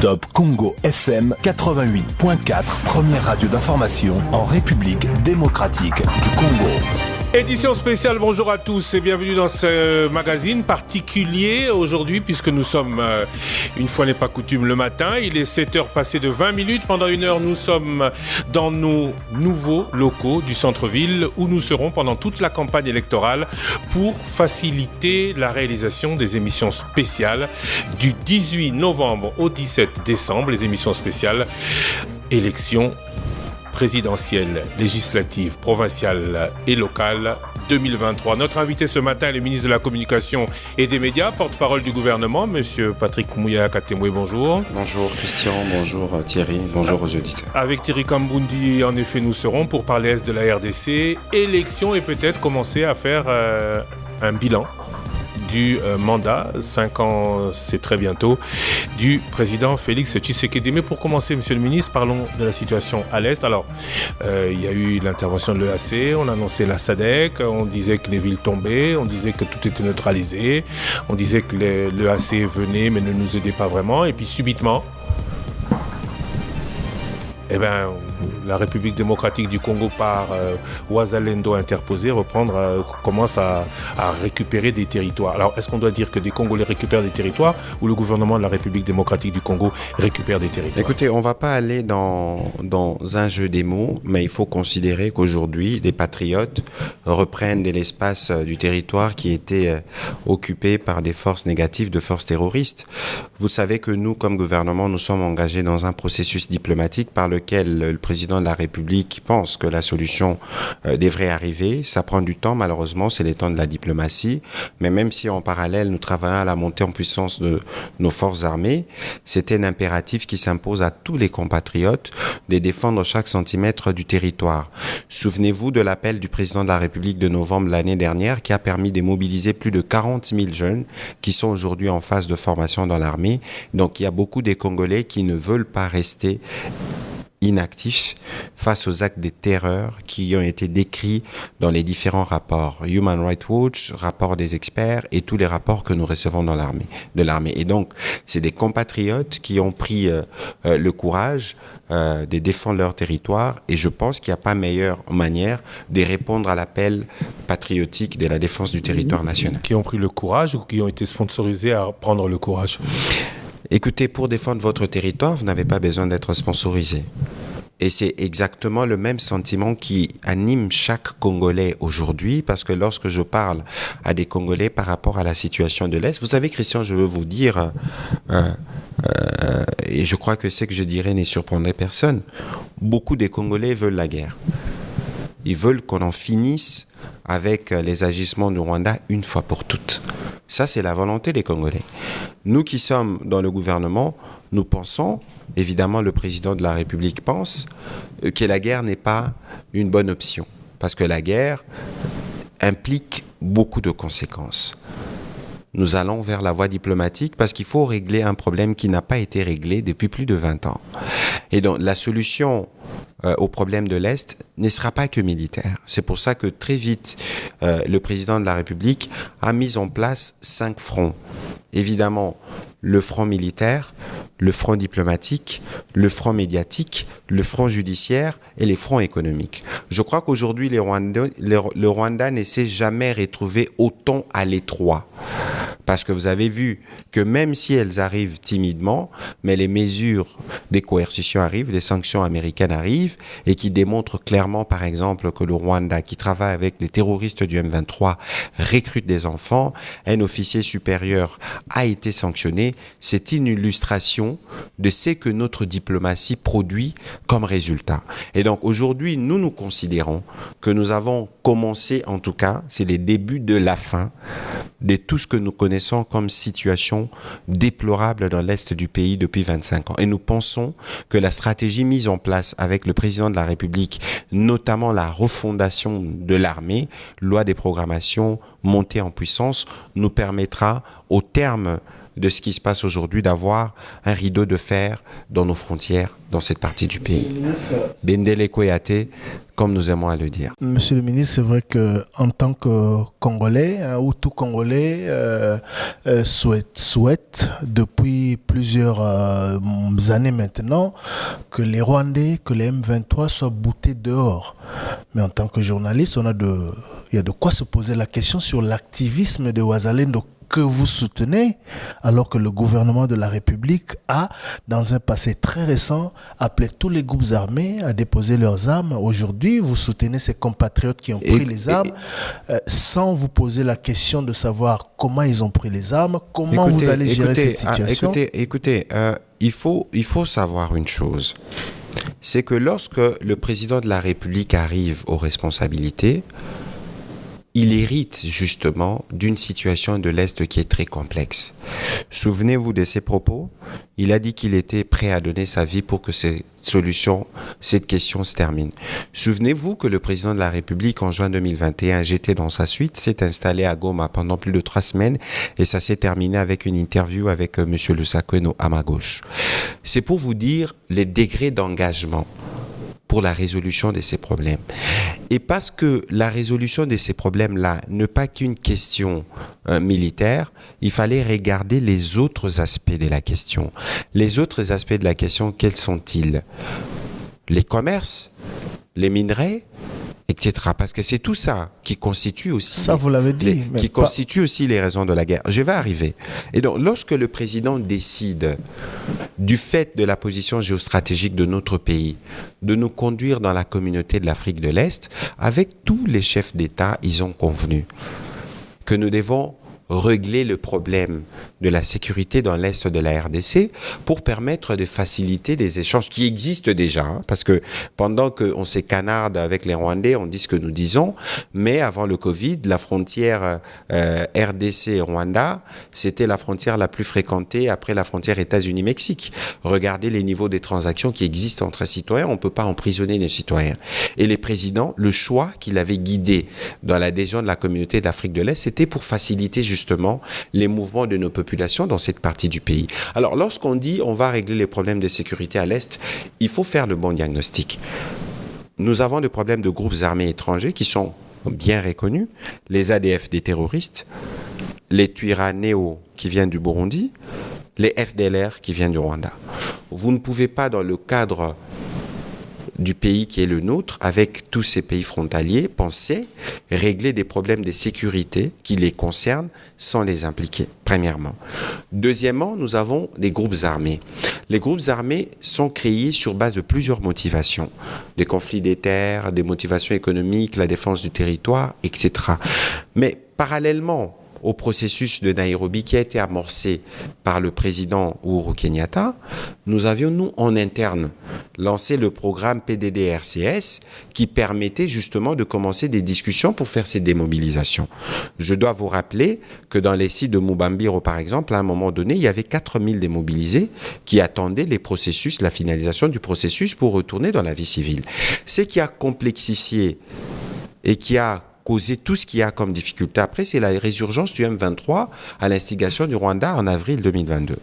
Top Congo FM 88.4, première radio d'information en République démocratique du Congo. Édition spéciale, bonjour à tous et bienvenue dans ce magazine particulier aujourd'hui puisque nous sommes, une fois n'est pas coutume, le matin. Il est 7h passé de 20 minutes. Pendant une heure, nous sommes dans nos nouveaux locaux du centre-ville où nous serons pendant toute la campagne électorale pour faciliter la réalisation des émissions spéciales du 18 novembre au 17 décembre, les émissions spéciales élections présidentielle, législative, provinciale et locale 2023. Notre invité ce matin est le ministre de la Communication et des Médias, porte-parole du gouvernement, Monsieur Patrick Mouya Katemwe, bonjour. Bonjour Christian, bonjour Thierry, bonjour aux auditeurs. Avec Thierry Kambundi, en effet, nous serons pour parler de la RDC, élection et peut-être commencer à faire un bilan du mandat, 5 ans c'est très bientôt, du président Félix Tshisekedi. Mais pour commencer, monsieur le ministre, parlons de la situation à l'Est. Alors, il y a eu l'intervention de l'EAC, on a annoncé la SADC, on disait que les villes tombaient, on disait que tout était neutralisé, on disait que l'EAC venait mais ne nous aidait pas vraiment, et puis subitement, la République démocratique du Congo par Ouazalendo interposé commence à récupérer des territoires. Alors, est-ce qu'on doit dire que des Congolais récupèrent des territoires ou le gouvernement de la République démocratique du Congo récupère des territoires? Écoutez, on ne va pas aller dans un jeu des mots, mais il faut considérer qu'aujourd'hui, des patriotes reprennent de l'espace du territoire qui était occupé par des forces négatives, de forces terroristes. Vous savez que nous, comme gouvernement, nous sommes engagés dans un processus diplomatique par lequel le président de la République pense que la solution devrait arriver. Ça prend du temps, malheureusement, c'est les temps de la diplomatie. Mais même si en parallèle, nous travaillons à la montée en puissance de nos forces armées, c'est un impératif qui s'impose à tous les compatriotes de défendre chaque centimètre du territoire. Souvenez-vous de l'appel du président de la République de novembre l'année dernière qui a permis de mobiliser plus de 40 000 jeunes qui sont aujourd'hui en phase de formation dans l'armée. Donc, il y a beaucoup des Congolais qui ne veulent pas rester inactifs face aux actes de terreur qui ont été décrits dans les différents rapports Human Rights Watch, rapports des experts et tous les rapports que nous recevons de l'armée. Et donc, c'est des compatriotes qui ont pris le courage de défendre leur territoire et je pense qu'il n'y a pas meilleure manière de répondre à l'appel patriotique de la défense du territoire national. Qui ont pris le courage ou qui ont été sponsorisés à prendre le courage? Écoutez, pour défendre votre territoire, vous n'avez pas besoin d'être sponsorisé. Et c'est exactement le même sentiment qui anime chaque Congolais aujourd'hui, parce que lorsque je parle à des Congolais par rapport à la situation de l'Est, vous savez, Christian, je veux vous dire, et je crois que ce que je dirais ne surprendrait personne, beaucoup des Congolais veulent la guerre. Ils veulent qu'on en finisse avec les agissements du Rwanda une fois pour toutes. Ça, c'est la volonté des Congolais. Nous qui sommes dans le gouvernement, nous pensons, évidemment le président de la République pense, que la guerre n'est pas une bonne option. Parce que la guerre implique beaucoup de conséquences. Nous allons vers la voie diplomatique parce qu'il faut régler un problème qui n'a pas été réglé depuis plus de 20 ans. Et donc, la solution au problème de l'Est ne sera pas que militaire. C'est pour ça que très vite, le président de la République a mis en place 5 fronts. Évidemment, le front militaire, le front diplomatique, le front médiatique, le front judiciaire et les fronts économiques. Je crois qu'aujourd'hui, le Rwanda ne s'est jamais retrouvé autant à l'étroit. Parce que vous avez vu que même si elles arrivent timidement, mais les mesures des coercitions arrivent, des sanctions américaines arrivent et qui démontrent clairement, par exemple, que le Rwanda, qui travaille avec les terroristes du M23, recrute des enfants. Un officier supérieur a été sanctionné. C'est une illustration de ce que notre diplomatie produit comme résultat. Et donc aujourd'hui, nous considérons que nous avons commencé, en tout cas, c'est les débuts de la fin de tout ce que nous connaissons comme situation déplorable dans l'Est du pays depuis 25 ans. Et nous pensons que la stratégie mise en place avec le président de la République, notamment la refondation de l'armée, loi des programmations, montée en puissance, nous permettra, au terme de ce qui se passe aujourd'hui, d'avoir un rideau de fer dans nos frontières, dans cette partie du pays. Bendele Koyate, comme nous aimons à le dire. Monsieur le ministre, c'est vrai qu'en tant que Congolais, ou tout Congolais, souhaite depuis plusieurs années maintenant que les Rwandais, que les M23 soient boutés dehors. Mais en tant que journaliste, il y a de quoi se poser la question sur l'activisme de Wazalendo que vous soutenez, alors que le gouvernement de la République a, dans un passé très récent, appelé tous les groupes armés à déposer leurs armes. Aujourd'hui, vous soutenez ces compatriotes qui ont pris les armes sans vous poser la question de savoir comment ils ont pris les armes, comment vous allez gérer cette situation. Écoutez, il faut savoir une chose. C'est que lorsque le président de la République arrive aux responsabilités, il hérite justement d'une situation de l'Est qui est très complexe. Souvenez-vous de ses propos. Il a dit qu'il était prêt à donner sa vie pour que cette question se termine. Souvenez-vous que le président de la République, en juin 2021, j'étais dans sa suite, s'est installé à Goma pendant plus de 3 semaines et ça s'est terminé avec une interview avec M. Lusakweno à ma gauche. C'est pour vous dire les degrés d'engagement pour la résolution de ces problèmes. Et parce que la résolution de ces problèmes-là n'est pas qu'une question militaire, il fallait regarder les autres aspects de la question. Les autres aspects de la question, quels sont-ils? Les commerces, les minerais, etc. Parce que c'est tout ça qui constitue aussi... Ça, vous l'avez dit. Constitue aussi les raisons de la guerre. Je vais arriver. Et donc, lorsque le président décide, du fait de la position géostratégique de notre pays, de nous conduire dans la communauté de l'Afrique de l'Est, avec tous les chefs d'État, ils ont convenu que nous devons régler le problème de la sécurité dans l'Est de la RDC pour permettre de faciliter des échanges qui existent déjà. Parce que pendant qu'on se canarde avec les Rwandais, on dit ce que nous disons, mais avant le Covid, la frontière RDC-Rwanda, c'était la frontière la plus fréquentée après la frontière États-Unis-Mexique. Regardez les niveaux des transactions qui existent entre citoyens, on ne peut pas emprisonner les citoyens. Et les présidents, le choix qu'il avait guidé dans l'adhésion de la communauté d'Afrique de l'Est, c'était pour faciliter justement les mouvements de nos populations dans cette partie du pays. Alors, lorsqu'on dit on va régler les problèmes de sécurité à l'Est, il faut faire le bon diagnostic. Nous avons des problèmes de groupes armés étrangers qui sont bien reconnus, les ADF des terroristes, les Twirwaneho qui viennent du Burundi, les FDLR qui viennent du Rwanda. Vous ne pouvez pas, dans le cadre du pays qui est le nôtre, avec tous ces pays frontaliers, penser régler des problèmes de sécurité qui les concernent sans les impliquer, premièrement. Deuxièmement, nous avons des groupes armés. Les groupes armés sont créés sur base de plusieurs motivations. Des conflits des terres, des motivations économiques, la défense du territoire, etc. Mais parallèlement au processus de Nairobi qui a été amorcé par le président Uhuru Kenyatta, nous avions, nous, en interne, lancé le programme PDD-RCS qui permettait justement de commencer des discussions pour faire ces démobilisations. Je dois vous rappeler que dans les sites de Mubambiro, par exemple, à un moment donné, il y avait 4000 démobilisés qui attendaient les processus, la finalisation du processus pour retourner dans la vie civile. Ce qui a complexifié et qui a causer tout ce qu'il y a comme difficulté. Après, c'est la résurgence du M23 à l'instigation du Rwanda en avril 2022.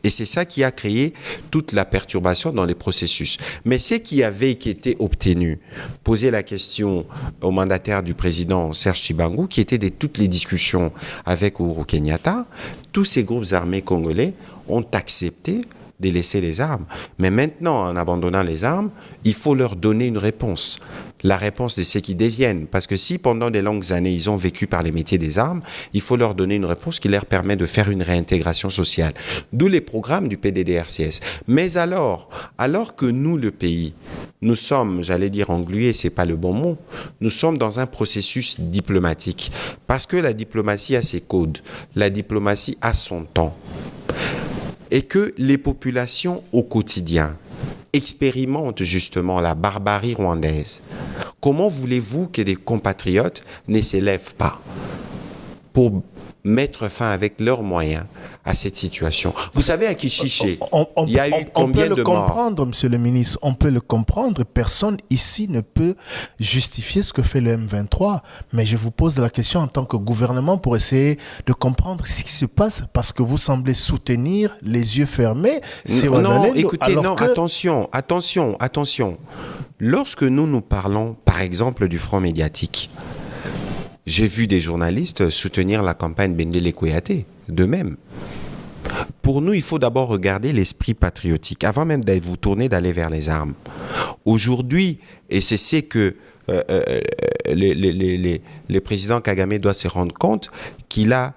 Et c'est ça qui a créé toute la perturbation dans les processus. Mais ce qui avait été obtenu, poser la question au mandataire du président Serge Tshibangu, qui était de toutes les discussions avec Uhuru Kenyatta, tous ces groupes armés congolais ont accepté de laisser les armes. Mais maintenant, en abandonnant les armes, il faut leur donner une réponse. La réponse de ceux qui deviennent. Parce que si pendant des longues années, ils ont vécu par les métiers des armes, il faut leur donner une réponse qui leur permet de faire une réintégration sociale. D'où les programmes du PDD-RCS. Mais alors que nous, le pays, nous sommes, j'allais dire englués, c'est pas le bon mot, nous sommes dans un processus diplomatique. Parce que la diplomatie a ses codes. La diplomatie a son temps. Et que les populations au quotidien expérimentent justement la barbarie rwandaise. Comment voulez-vous que des compatriotes ne s'élèvent pas pour mettre fin avec leurs moyens à cette situation. Vous savez, à Kichiché, il y a eu on combien peut de le morts? comprendre, monsieur le ministre, on peut le comprendre. Personne ici ne peut justifier ce que fait le M23. Mais je vous pose la question en tant que gouvernement pour essayer de comprendre ce qui se passe, parce que vous semblez soutenir les yeux fermés. Non, écoutez, non, attention. Lorsque nous parlons, par exemple, du front médiatique, j'ai vu des journalistes soutenir la campagne Bendele Koyate, de même. Pour nous, il faut d'abord regarder l'esprit patriotique, avant même de vous tourner d'aller vers les armes. Aujourd'hui, et c'est ce que le président Kagame doit se rendre compte, qu'il a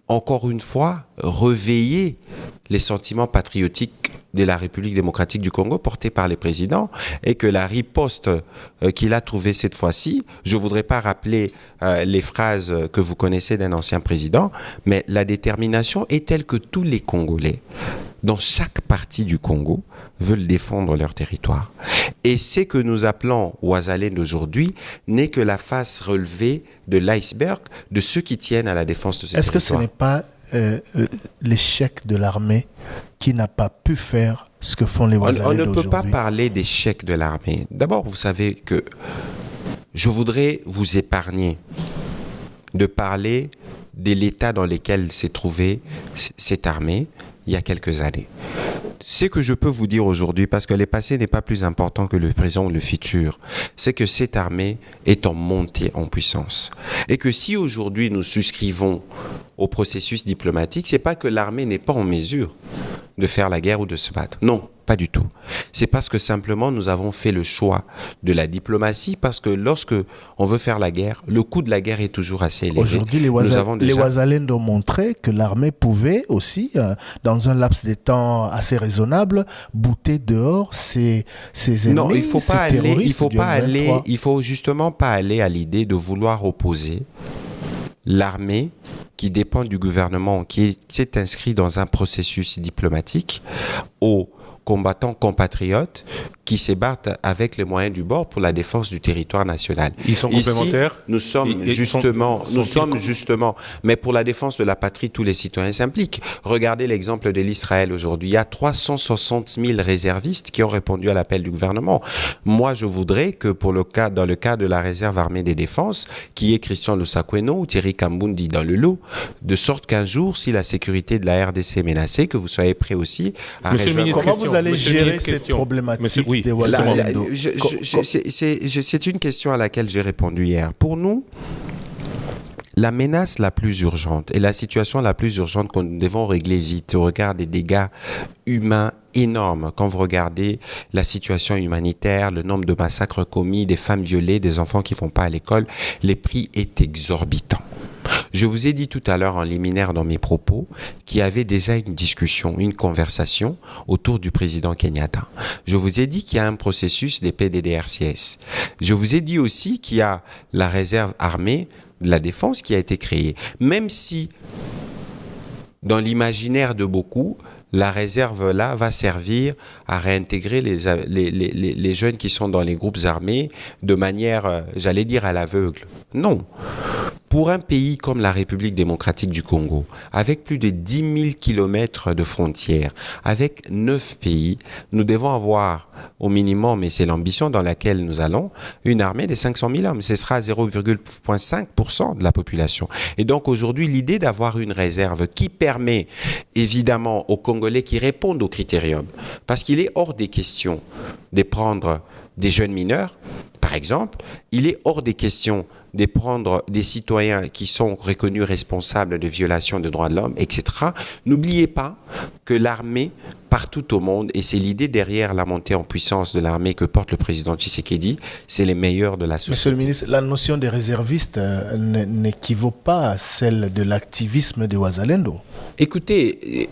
encore une fois réveillé les sentiments patriotiques de la République démocratique du Congo portés par les présidents, et que la riposte qu'il a trouvée cette fois-ci, je ne voudrais pas rappeler les phrases que vous connaissez d'un ancien président, mais la détermination est telle que tous les Congolais, dans chaque partie du Congo, veulent défendre leur territoire. Et ce que nous appelons Ouazalène d'aujourd'hui n'est que la face relevée de l'iceberg de ceux qui tiennent à la défense de ce territoire. Est-ce que ce n'est pas l'échec de l'armée qui n'a pas pu faire ce que font les Ouazalènes On ne d'aujourd'hui? peut pas parler d'échec de l'armée. D'abord, vous savez que je voudrais vous épargner de parler de l'état dans lequel s'est trouvée cette armée il y a quelques années. Ce que je peux vous dire aujourd'hui, parce que le passé n'est pas plus important que le présent ou le futur, c'est que cette armée est en montée en puissance. Et que si aujourd'hui nous souscrivons au processus diplomatique, c'est pas que l'armée n'est pas en mesure de faire la guerre ou de se battre. Non, pas du tout. C'est parce que simplement nous avons fait le choix de la diplomatie, parce que lorsque on veut faire la guerre, le coût de la guerre est toujours assez élevé. Aujourd'hui, les Ouazalènes ont montré que l'armée pouvait aussi, dans un laps de temps assez raisonnable, bouter dehors ses ennemis. Non, il faut justement pas aller à l'idée de vouloir opposer l'armée qui dépend du gouvernement, qui s'est inscrit dans un processus diplomatique, aux combattants compatriotes qui se battent avec les moyens du bord pour la défense du territoire national. Ils sont complémentaires. Nous sommes justement, mais pour la défense de la patrie, tous les citoyens s'impliquent. Regardez l'exemple de l'Israël aujourd'hui. Il y a 360 000 réservistes qui ont répondu à l'appel du gouvernement. Moi, je voudrais que dans le cas de la réserve armée des défenses, qui est Christian Lusakweno ou Thierry Kambundi dans le lot, de sorte qu'un jour, si la sécurité de la RDC est menacée, que vous soyez prêts aussi à rejoindre. Comment vous allez gérer cette problématique? C'est une question à laquelle j'ai répondu hier. Pour nous, la menace la plus urgente et la situation la plus urgente que nous devons régler vite au regard des dégâts humains énormes, quand vous regardez la situation humanitaire, le nombre de massacres commis, des femmes violées, des enfants qui ne vont pas à l'école, les prix est exorbitant. Je vous ai dit tout à l'heure en liminaire dans mes propos qu'il y avait déjà une discussion, une conversation autour du président Kenyatta. Je vous ai dit qu'il y a un processus des PDDRCS. Je vous ai dit aussi qu'il y a la réserve armée de la défense qui a été créée. Même si, dans l'imaginaire de beaucoup, la réserve là va servir à réintégrer les jeunes qui sont dans les groupes armés de manière, j'allais dire, à l'aveugle. Non. Pour un pays comme la République démocratique du Congo, avec plus de 10 000 kilomètres de frontières, avec 9 pays, nous devons avoir au minimum, et c'est l'ambition dans laquelle nous allons, une armée de 500 000 hommes. Ce sera 0,5% de la population. Et donc aujourd'hui, l'idée d'avoir une réserve qui permet évidemment aux Congolais qui répondent aux critériums, parce qu'il est hors des questions de prendre des jeunes mineurs, par exemple, il est hors des questions de prendre des citoyens qui sont reconnus responsables de violations de droits de l'homme, etc. N'oubliez pas que l'armée, partout au monde, et c'est l'idée derrière la montée en puissance de l'armée que porte le président Tshisekedi, c'est les meilleurs de la société. Monsieur le ministre, la notion des réservistes n'équivaut pas à celle de l'activisme de Ouazalendo. Écoutez,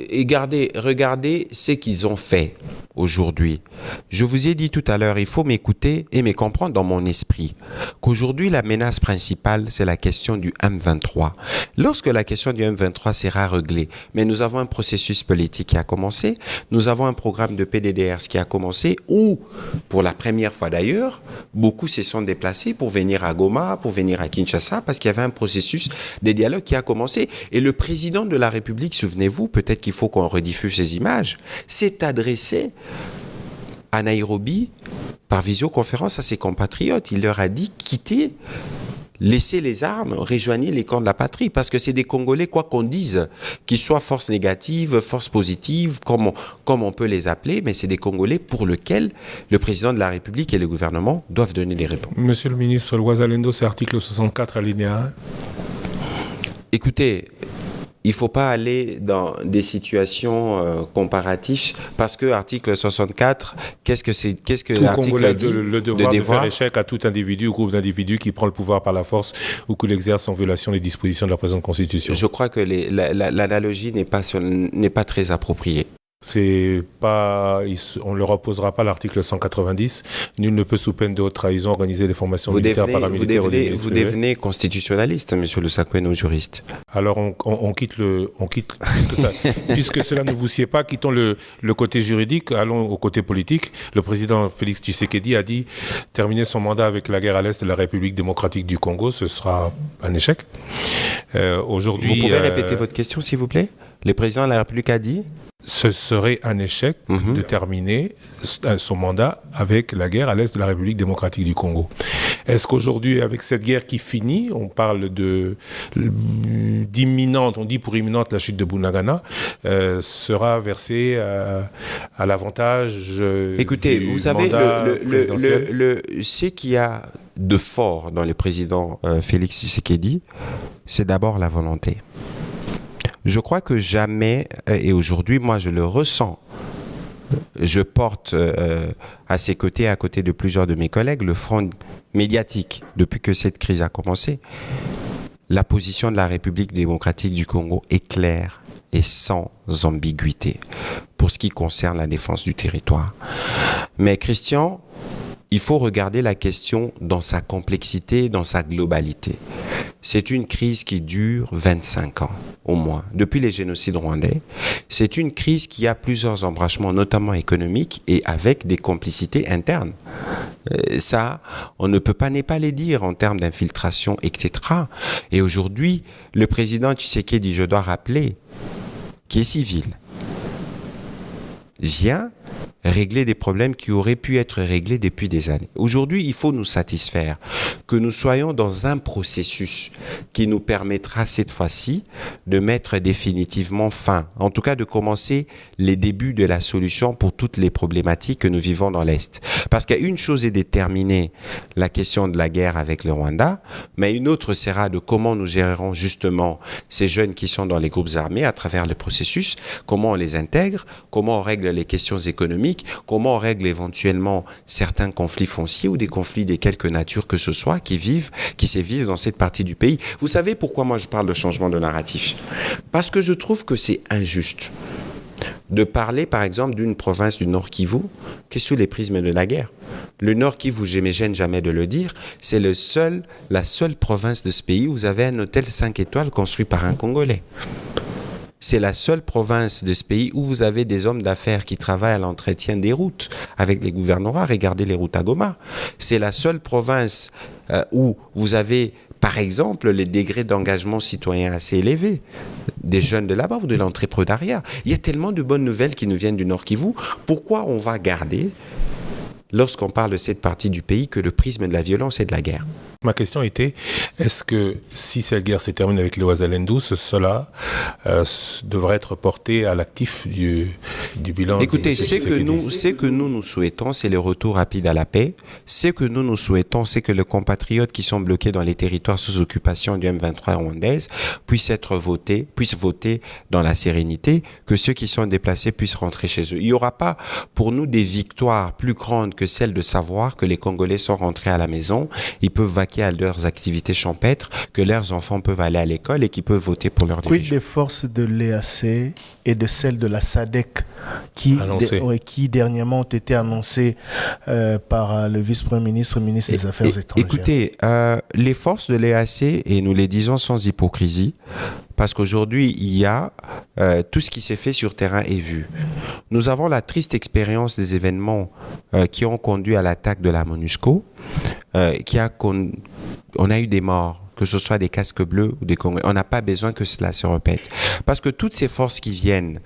regardez ce qu'ils ont fait aujourd'hui. Je vous ai dit tout à l'heure, il faut m'écouter et me comprendre dans mon esprit, qu'aujourd'hui la menace principale, c'est la question du M23. Lorsque la question du M23 sera réglée, mais nous avons un processus politique qui a commencé, nous avons un programme de PDDR qui a commencé, où, pour la première fois d'ailleurs, beaucoup se sont déplacés pour venir à Goma, pour venir à Kinshasa, parce qu'il y avait un processus de dialogue qui a commencé. Et le président de la République, souvenez-vous, peut-être qu'il faut qu'on rediffuse ces images, s'est adressé à Nairobi par visioconférence à ses compatriotes. Il leur a dit quittez, laissez les armes, rejoignez les camps de la patrie, parce que c'est des Congolais, quoi qu'on dise, qu'ils soient force négative, force positive, comme on peut les appeler, mais c'est des Congolais pour lesquels le président de la République et le gouvernement doivent donner les réponses. Monsieur le ministre, Wazalendo, c'est article 64 alinéa 1. Écoutez, il ne faut pas aller dans des situations comparatives parce que article 64, qu'est-ce que l'article dit? Le devoir de faire échec à tout individu ou groupe d'individus qui prend le pouvoir par la force ou qui l'exerce en violation des dispositions de la présente Constitution. Je crois que l'analogie n'est pas très appropriée. C'est pas, on ne leur opposera pas l'article 190. Nul ne peut sous peine de haute trahison organiser des formations militaires, paramilitaires. Vous devenez constitutionnaliste, monsieur Le Sakweno, juriste. Alors on quitte puisque cela ne vous sied pas, quittons le côté juridique, allons au côté politique. Le président Félix Tshisekedi a dit terminer son mandat avec la guerre à l'est de la République démocratique du Congo, ce sera un échec. Aujourd'hui, vous pouvez répéter votre question, s'il vous plaît? Le président de la République a dit ce serait un échec de terminer son mandat avec la guerre à l'est de la République démocratique du Congo. Est-ce qu'aujourd'hui, avec cette guerre qui finit, on parle d'imminente, on dit pour imminente la chute de Bunagana, sera versée à l'avantage Écoutez, du vous savez, mandat présidentiel? ce qu'il y a de fort dans le président Félix Tshisekedi, c'est d'abord la volonté. Je crois que jamais, et aujourd'hui, moi je le ressens, je porte à ses côtés, à côté de plusieurs de mes collègues, le front médiatique depuis que cette crise a commencé. La position de la République démocratique du Congo est claire et sans ambiguïté pour ce qui concerne la défense du territoire. Mais Christian, il faut regarder la question dans sa complexité, dans sa globalité. C'est une crise qui dure 25 ans, au moins, depuis les génocides rwandais. C'est une crise qui a plusieurs embranchements, notamment économiques, et avec des complicités internes. Ça, on ne peut pas ne pas les dire en termes d'infiltration, etc. Et aujourd'hui, le président Tshisekedi, je dois rappeler, qui est civil, vient régler des problèmes qui auraient pu être réglés depuis des années. Aujourd'hui, il faut nous satisfaire que nous soyons dans un processus qui nous permettra cette fois-ci de mettre définitivement fin, en tout cas de commencer les débuts de la solution pour toutes les problématiques que nous vivons dans l'Est. Parce qu'une chose est déterminée, la question de la guerre avec le Rwanda, mais une autre sera de comment nous gérerons justement ces jeunes qui sont dans les groupes armés à travers le processus, comment on les intègre, comment on règle les questions économiques, comment on règle éventuellement certains conflits fonciers ou des conflits de quelque nature que ce soit qui se vivent dans cette partie du pays. Vous savez pourquoi moi je parle de changement de narratif? Parce que je trouve que c'est injuste de parler par exemple d'une province du Nord Kivu qui est sous les prismes de la guerre. Le Nord Kivu, je ne me gêne jamais de le dire, c'est la seule province de ce pays où vous avez un hôtel 5 étoiles construit par un Congolais. C'est la seule province de ce pays où vous avez des hommes d'affaires qui travaillent à l'entretien des routes avec les gouvernements. Regardez les routes à Goma. C'est la seule province où vous avez, par exemple, les degrés d'engagement citoyen assez élevés des jeunes de là-bas ou de l'entrepreneuriat. Il y a tellement de bonnes nouvelles qui nous viennent du Nord Kivu. Pourquoi on va garder, lorsqu'on parle de cette partie du pays, que le prisme de la violence et de la guerre? Ma question était, est-ce que si cette guerre se termine avec le Wazalendo, cela devrait être porté à l'actif du bilan? Écoutez, ce que nous souhaitons, c'est le retour rapide à la paix. Ce que nous souhaitons, c'est que les compatriotes qui sont bloqués dans les territoires sous occupation du M23 rwandaise puissent voter dans la sérénité, que ceux qui sont déplacés puissent rentrer chez eux. Il n'y aura pas pour nous des victoires plus grandes que celle de savoir que les Congolais sont rentrés à la maison, ils peuvent vaquer à leurs activités champêtres, que leurs enfants peuvent aller à l'école et qu'ils peuvent voter pour leurs dirigeants. Quid des forces de l'EAC et de celles de la SADC qui dernièrement ont été annoncées par le vice-premier ministre, ministre des Affaires étrangères. Écoutez, les forces de l'EAC, et nous les disons sans hypocrisie, parce qu'aujourd'hui, il y a tout ce qui s'est fait sur terrain est vu. Nous avons la triste expérience des événements qui ont conduit à l'attaque de la MONUSCO, on a eu des morts, que ce soit des casques bleus ou des Congolais. On n'a pas besoin que cela se répète. Parce que toutes ces forces qui viennent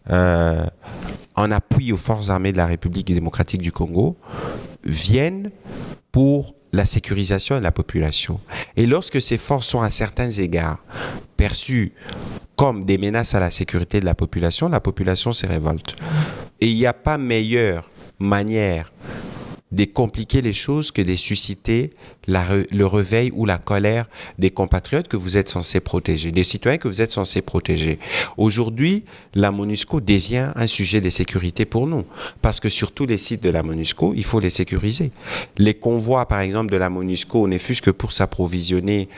en appui aux forces armées de la République démocratique du Congo viennent pour la sécurisation de la population. Et lorsque ces forces sont à certains égards perçues comme des menaces à la sécurité de la population se révolte. Et il n'y a pas meilleure manière de compliquer les choses que de susciter le réveil ou la colère des compatriotes que vous êtes censés protéger, des citoyens que vous êtes censés protéger. Aujourd'hui, la MONUSCO devient un sujet de sécurité pour nous, parce que sur tous les sites de la MONUSCO, il faut les sécuriser. Les convois, par exemple, de la MONUSCO, ne fût-ce que pour s'approvisionner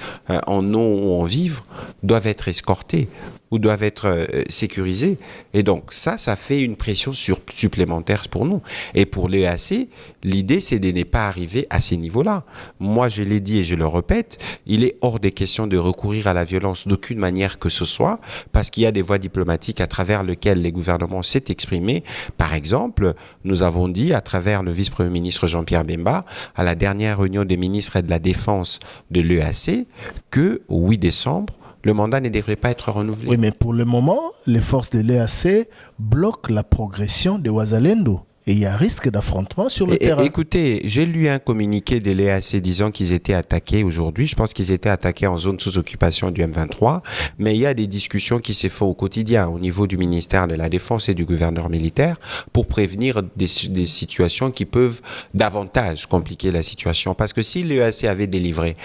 en eau ou en vivres, doivent être escortés ou doivent être sécurisés. Et donc ça fait une pression supplémentaire pour nous. Et pour l'EAC, l'idée, c'est de ne pas arriver à ces niveaux-là. Moi, je l'ai dit et je le répète, il est hors des questions de recourir à la violence d'aucune manière que ce soit, parce qu'il y a des voies diplomatiques à travers lesquelles les gouvernements s'est exprimé. Par exemple, nous avons dit à travers le vice-premier ministre Jean-Pierre Bemba, à la dernière réunion des ministres de la Défense de l'EAC, que au 8 décembre, le mandat ne devrait pas être renouvelé. Oui, mais pour le moment, les forces de l'EAC bloquent la progression de Ouazalendo. Et il y a risque d'affrontement sur le terrain. Écoutez, j'ai lu un communiqué de l'EAC disant qu'ils étaient attaqués aujourd'hui. Je pense qu'ils étaient attaqués en zone sous occupation du M23. Mais il y a des discussions qui se font au quotidien au niveau du ministère de la Défense et du gouverneur militaire pour prévenir des situations qui peuvent davantage compliquer la situation. Parce que si l'EAC avait délivré...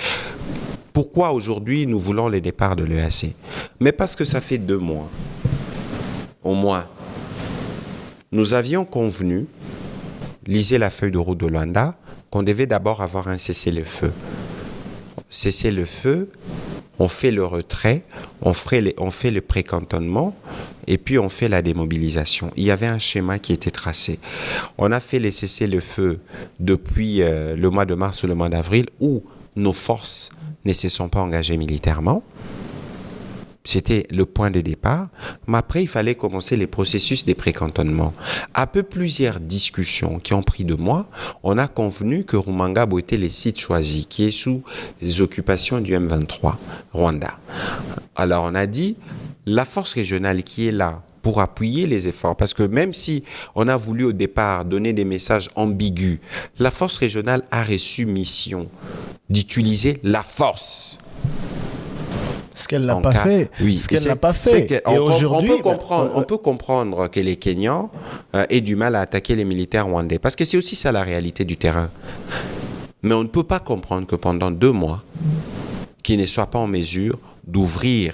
Pourquoi aujourd'hui nous voulons le départ de l'EAC? Mais parce que ça fait 2 mois, au moins, nous avions convenu, lisez la feuille de route de Luanda, qu'on devait d'abord avoir un cessez-le-feu. Cessez-le-feu, on fait le retrait, on fait le précantonnement et puis on fait la démobilisation. Il y avait un schéma qui était tracé. On a fait les cessez-le-feu depuis le mois de mars ou le mois d'avril où nos forces ne se sont pas engagés militairement. C'était le point de départ. Mais après, il fallait commencer les processus de précantonnement. Après plusieurs discussions qui ont pris 2 mois, on a convenu que Rumangabo était le site choisi, qui est sous les occupations du M23, Rwanda. Alors, on a dit, la force régionale qui est là pour appuyer les efforts, parce que même si on a voulu au départ donner des messages ambigus, la force régionale a reçu mission d'utiliser la force. Ce qu'elle n'a pas fait. Oui, ce qu'elle n'a pas fait. Et aujourd'hui, on peut comprendre que les Kenyans aient du mal à attaquer les militaires rwandais, parce que c'est aussi ça la réalité du terrain. Mais on ne peut pas comprendre que pendant 2 mois, qu'ils ne soient pas en mesure d'ouvrir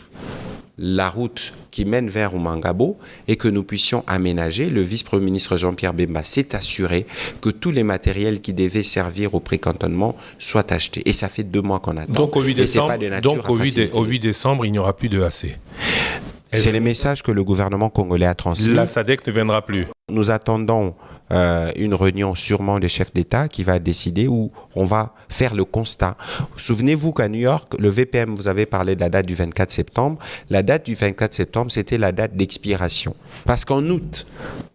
la route qui mène vers Rumangabo et que nous puissions aménager. Le vice-premier ministre Jean-Pierre Bemba s'est assuré que tous les matériels qui devaient servir au précantonnement soient achetés. Et ça fait 2 mois qu'on attend. Donc au 8 décembre, il n'y aura plus de AC. C'est le message que le gouvernement congolais a transmis. La SADC ne viendra plus. Nous attendons une réunion sûrement des chefs d'État qui va décider où on va faire le constat. Souvenez-vous qu'à New York, le VPM, vous avez parlé de la date du 24 septembre. La date du 24 septembre, c'était la date d'expiration. Parce qu'en août,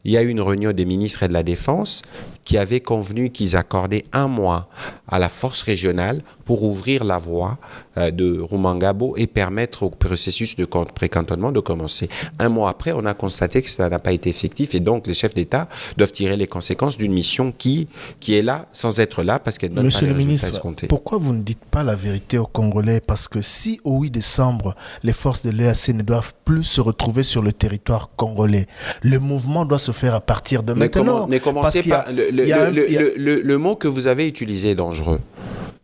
il y a eu une réunion des ministres de la Défense qui avaient convenu qu'ils accordaient 1 mois à la force régionale pour ouvrir la voie de Rumangabo et permettre au processus de précantonnement de commencer. 1 mois après, on a constaté que ça n'a pas été effectif et donc les chefs d'État doivent tirer les conséquences d'une mission qui est là sans être là parce qu'elle ne donne pas les résultats escomptés. Pourquoi vous ne dites pas la vérité aux Congolais? Parce que si au 8 décembre, les forces de l'EAC ne doivent plus se retrouver sur le territoire congolais, le mouvement doit se faire à partir de maintenant. Ne commencez pas. Le mot que vous avez utilisé est dangereux.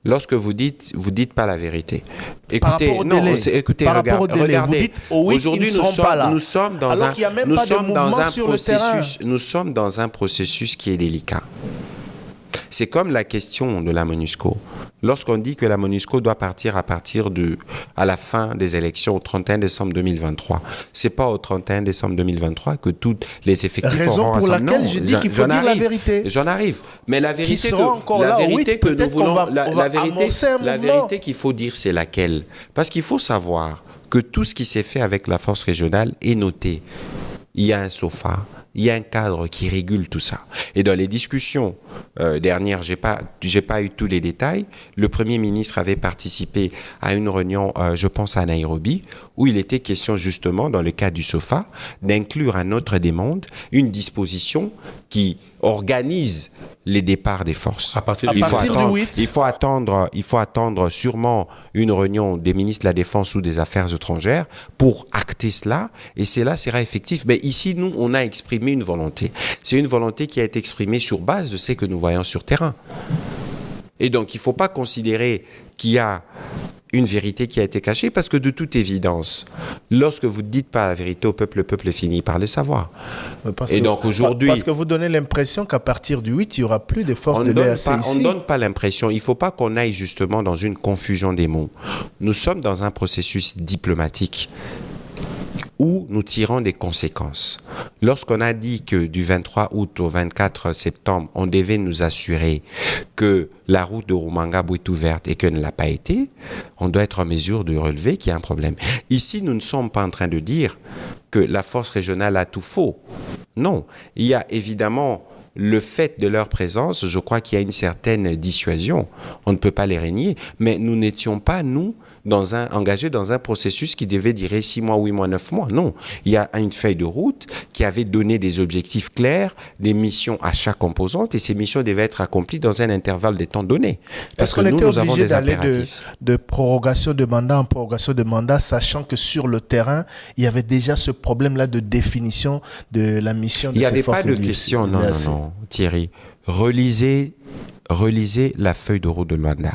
Lorsque vous dites pas la vérité. Écoutez, regardez. Vous dites, aujourd'hui, nous sommes dans un processus qui est délicat. C'est comme la question de la MONUSCO. Lorsqu'on dit que la MONUSCO doit partir à la fin des élections au 31 décembre 2023, c'est pas au 31 décembre 2023 que tous les effectifs raison auront pour laquelle non, je dis qu'il faut dire la vérité. J'en arrive. Mais la vérité la vérité qu'il faut dire, c'est laquelle? Parce qu'il faut savoir que tout ce qui s'est fait avec la force régionale est noté. Il y a un SOFA, il y a un cadre qui régule tout ça. Et dans les discussions dernières, j'ai pas eu tous les détails. Le Premier ministre avait participé à une réunion, je pense à Nairobi, où il était question justement, dans le cadre du SOFA, d'inclure à notre demande une disposition qui organise les départs des forces. À partir du 8. Il faut attendre sûrement une réunion des ministres de la Défense ou des Affaires étrangères pour acter cela, et cela sera effectif. Mais ici, nous, on a exprimé une volonté. C'est une volonté qui a été exprimée sur base de ce que nous voyons sur terrain. Et donc, il ne faut pas considérer qu'il y a une vérité qui a été cachée, parce que de toute évidence, lorsque vous ne dites pas la vérité au peuple, le peuple finit par le savoir. Donc aujourd'hui... Parce que vous donnez l'impression qu'à partir du 8, il n'y aura plus de forces de l'EAC ici. On ne donne pas l'impression. Il ne faut pas qu'on aille justement dans une confusion des mots. Nous sommes dans un processus diplomatique où nous tirons des conséquences. Lorsqu'on a dit que du 23 août au 24 septembre, on devait nous assurer que la route de Rumangabo est ouverte et qu'elle ne l'a pas été, on doit être en mesure de relever qu'il y a un problème. Ici, nous ne sommes pas en train de dire que la force régionale a tout faux. Non, il y a évidemment le fait de leur présence, je crois qu'il y a une certaine dissuasion. On ne peut pas les régner, mais nous n'étions pas, nous, engagés dans un processus qui devait durer 6 mois, 8 mois, 9 mois. Non, il y a une feuille de route qui avait donné des objectifs clairs, des missions à chaque composante, et ces missions devaient être accomplies dans un intervalle de temps donné. Parce que nous avons des impératifs. De prorogation de mandat en prorogation de mandat, sachant que sur le terrain, il y avait déjà ce problème-là de définition de la mission de ces forces. Il n'y avait pas de question, non, Thierry. Relisez la feuille de route de Luanda.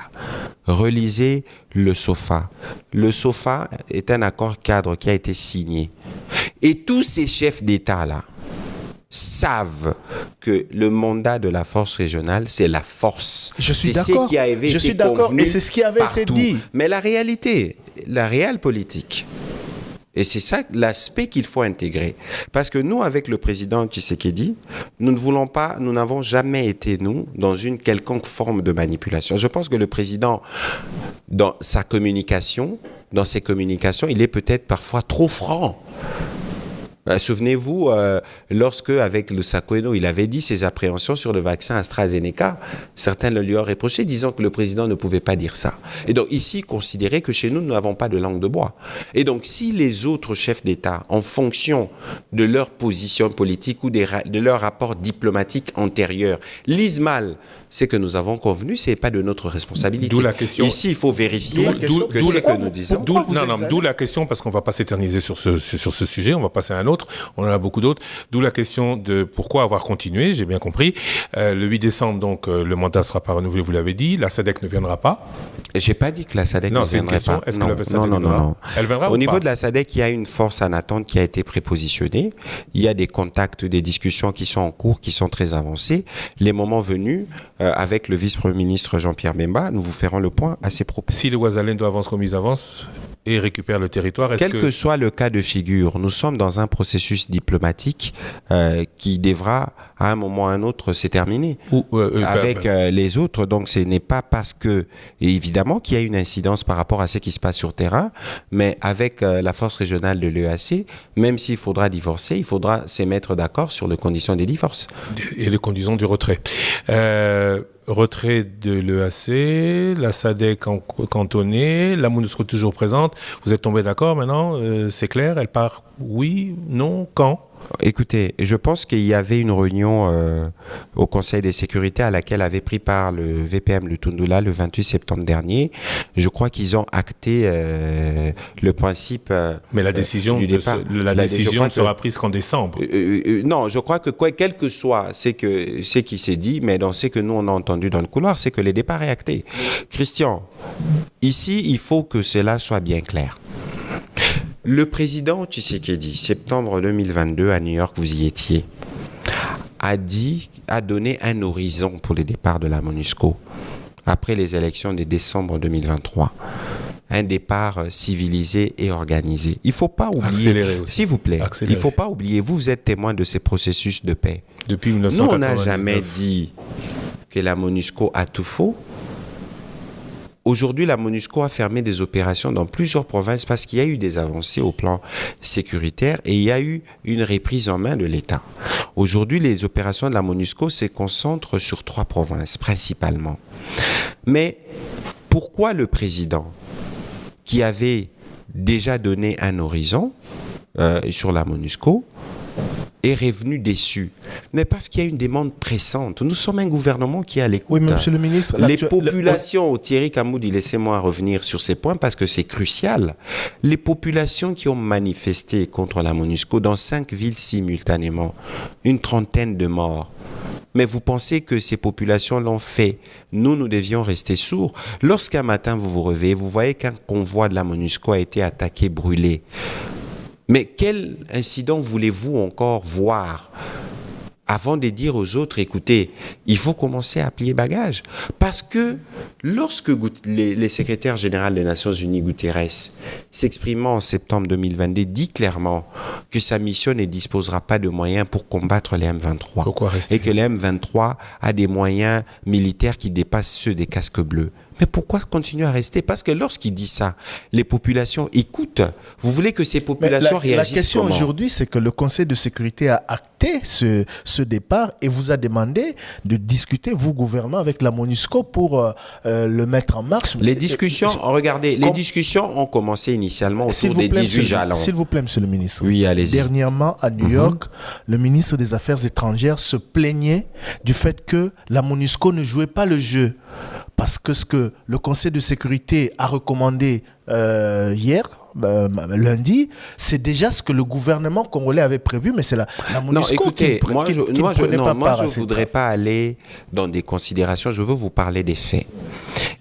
Relisez le SOFA. Le SOFA est un accord cadre qui a été signé. Et tous ces chefs d'État-là savent que le mandat de la force régionale, c'est la force. Je suis d'accord. Je suis d'accord, et c'est ce qui avait été dit. Mais la réalité, la réelle politique, et c'est ça l'aspect qu'il faut intégrer. Parce que nous, avec le président Tshisekedi, nous n'avons jamais été, nous, dans une quelconque forme de manipulation. Je pense que le président, dans ses communications, il est peut-être parfois trop franc. Souvenez-vous, lorsque, avec le Sakweno, il avait dit ses appréhensions sur le vaccin AstraZeneca, certains le lui ont reproché, disant que le président ne pouvait pas dire ça. Et donc ici, considérez que chez nous, nous n'avons pas de langue de bois. Et donc, si les autres chefs d'État, en fonction de leur position politique ou de leur rapport diplomatique antérieur, lisent mal ce que nous avons convenu, ce n'est pas de notre responsabilité. D'où la question. Ici, il faut vérifier que ce que nous disons. D'où la question, parce qu'on ne va pas s'éterniser sur ce sujet, on va passer à un autre, on en a beaucoup d'autres. D'où la question de pourquoi avoir continué, j'ai bien compris. Le 8 décembre, donc, le mandat ne sera pas renouvelé, vous l'avez dit. La SADC ne viendra pas. Je n'ai pas dit que la SADC ne viendrait pas. Est-ce que la SADC viendra? Elle viendra Au niveau de la SADC, il y a une force en attente qui a été prépositionnée. Il y a des contacts, des discussions qui sont en cours, qui sont très avancées. Les moments venus, avec le vice-premier ministre Jean-Pierre Bemba, nous vous ferons le point à ces propos. Si le Ouazalendo avance comme ils avancent et récupère le territoire, quel que soit le cas de figure, nous sommes dans un processus diplomatique qui devra, à un moment ou à un autre, se terminer avec les autres. Donc, ce n'est pas parce que, évidemment, qu'il y a une incidence par rapport à ce qui se passe sur terrain, mais avec la force régionale de l'EAC, même s'il faudra divorcer, il faudra se mettre d'accord sur les conditions des divorces. Et les conditions du retrait. Retrait de l'EAC, la SADC cantonnée, la MONUSCO toujours présente. Vous êtes tombé d'accord maintenant? C'est clair? Elle part oui? Non? Quand? Écoutez, je pense qu'il y avait une réunion au Conseil de sécurité à laquelle avait pris part le VPM Lutundula le 28 septembre dernier. Je crois qu'ils ont acté le principe mais la décision du départ. La décision ne sera prise qu'en décembre. Non, je crois que quel que soit ce qui s'est dit, mais dans ce que nous on a entendu dans le couloir, c'est que le départ est acté. Christian, ici, il faut que cela soit bien clair. Le président Tshisekedi, septembre 2022 à New York, vous y étiez, a donné un horizon pour le départ de la MONUSCO après les élections de décembre 2023. Un départ civilisé et organisé. Il ne faut pas oublier, s'il vous plaît, il ne faut pas oublier, vous êtes témoin de ces processus de paix. Depuis 1999. Nous, on n'a jamais dit que la MONUSCO a tout faux. Aujourd'hui, la MONUSCO a fermé des opérations dans plusieurs provinces parce qu'il y a eu des avancées au plan sécuritaire et il y a eu une reprise en main de l'État. Aujourd'hui, les opérations de la MONUSCO se concentrent sur 3 provinces principalement. Mais pourquoi le président, qui avait déjà donné un horizon sur la MONUSCO, est revenu déçu? Mais parce qu'il y a une demande pressante. Nous sommes un gouvernement qui est à l'écoute. Oui, monsieur le ministre. Les populations, Thierry Kamoudi, laissez-moi revenir sur ces points parce que c'est crucial. Les populations qui ont manifesté contre la MONUSCO dans 5 villes simultanément, une trentaine de morts. Mais vous pensez que ces populations l'ont fait? Nous devions rester sourds. Lorsqu'un matin vous vous réveillez, vous voyez qu'un convoi de la MONUSCO a été attaqué, brûlé. Mais quel incident voulez-vous encore voir avant de dire aux autres, écoutez, il faut commencer à plier bagage? Parce que lorsque les secrétaires généraux des Nations Unies, Guterres, s'exprimant en septembre 2022, dit clairement que sa mission ne disposera pas de moyens pour combattre les M23. Pourquoi rester? Et que les M23 a des moyens militaires qui dépassent ceux des casques bleus. Mais pourquoi continuer à rester? Parce que lorsqu'il dit ça, les populations écoutent. Vous voulez que ces populations réagissent? La question comment? aujourd'hui, c'est que le Conseil de sécurité a acté ce départ et vous a demandé de discuter, vous, gouvernement, avec la MONUSCO pour le mettre en marche. Les discussions, regardez, les discussions ont commencé initialement autour des 18 jalons. S'il vous plaît, monsieur le ministre. Oui, allez-y. Dernièrement, à New York, le ministre des Affaires étrangères se plaignait du fait que la MONUSCO ne jouait pas le jeu. Parce que ce que le Conseil de sécurité a recommandé hier, lundi, c'est déjà ce que le gouvernement congolais avait prévu, mais c'est la MONUSCO non, écoutez, qui ne voudrais pas aller dans des considérations, je veux vous parler des faits.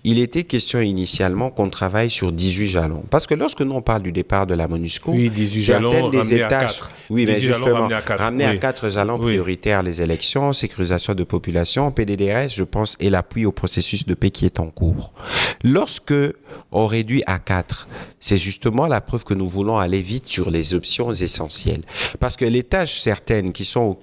Il était question initialement qu'on travaille sur 18 jalons. Parce que lorsque nous on parle du départ de la MONUSCO, oui, 18 jalons ramenés à 4. Oui, mais justement, ramener à 4 jalons oui. prioritaires, les élections, sécurisation de population, PDDRS, je pense, et l'appui au processus de paix qui est en cours. Lorsque on réduit à 4, c'est justement la preuve que nous voulons aller vite sur les options essentielles. Parce que les tâches certaines qui sont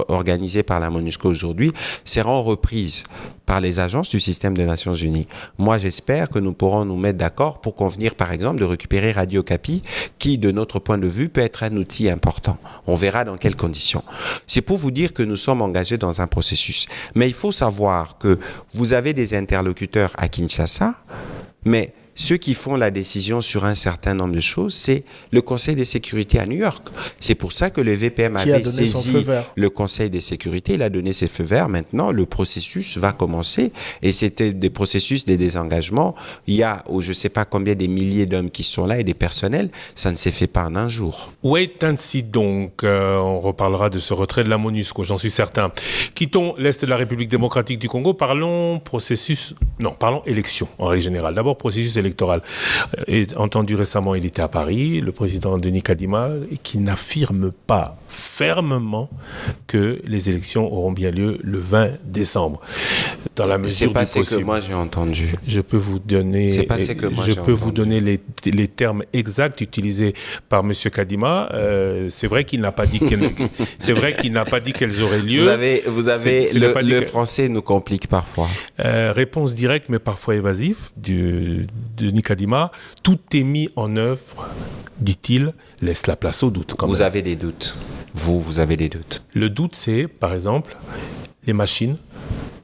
organisées par la MONUSCO aujourd'hui seront reprises par les agences du système des Nations Unies. Moi, j'espère que nous pourrons nous mettre d'accord pour convenir, par exemple, de récupérer Radio Okapi, qui, de notre point de vue, peut être un outil important. On verra dans quelles conditions. C'est pour vous dire que nous sommes engagés dans un processus. Mais il faut savoir que vous avez des interlocuteurs à Kinshasa, mais ceux qui font la décision sur un certain nombre de choses, c'est le Conseil de sécurité à New York. C'est pour ça que le VPM avait saisi le Conseil de sécurité. Il a donné ses feux verts. Maintenant, le processus va commencer. Et c'était des processus de désengagement. Il y a, je ne sais pas combien, des milliers d'hommes qui sont là et des personnels. Ça ne s'est fait pas en un jour. Wait and see donc. On reparlera de ce retrait de la MONUSCO, j'en suis certain. Quittons l'Est de la République démocratique du Congo. Parlons élection en règle générale. D'abord, processus électoral. Entendu récemment, il était à Paris, le président Denis Kadima, qui n'affirme pas fermement que les élections auront bien lieu le 20 décembre. Dans la mesure du possible. C'est pas ce que moi j'ai entendu. Je peux vous donner, les termes exacts utilisés par M. Kadima. C'est vrai qu'il n'a pas dit qu'elles auraient lieu. Vous avez le français nous complique parfois. Réponse directe mais parfois évasive de Denis Kadima. Tout est mis en œuvre, dit-il, laisse la place au doute. Vous avez des doutes. Vous avez des doutes. Le doute, c'est, par exemple, les machines,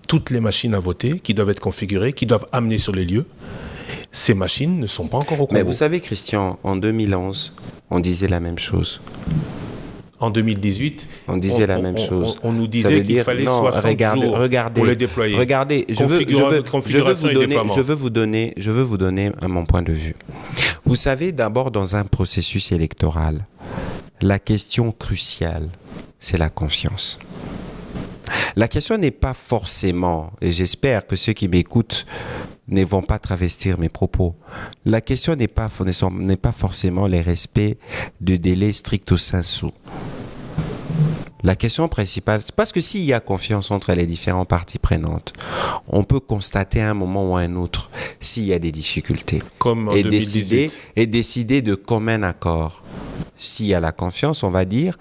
toutes les machines à voter qui doivent être configurées, qui doivent amener sur les lieux. Ces machines ne sont pas encore au Congo. Mais vous savez, Christian, en 2011, on disait la même chose. En 2018, on disait la même chose. On nous disait qu'il fallait 60 jours pour les déployer. Regardez, je veux vous donner mon point de vue. Vous savez, d'abord, dans un processus électoral, la question cruciale, c'est la confiance. La question n'est pas forcément, et j'espère que ceux qui m'écoutent ne vont pas travestir mes propos. La question n'est pas forcément les respects de délai stricto sensu. La question principale, c'est parce que s'il y a confiance entre les différentes parties prenantes, on peut constater à un moment ou à un autre s'il y a des difficultés. Comme en 2018. Décider de commun accord. S'il y a la confiance, on va dire,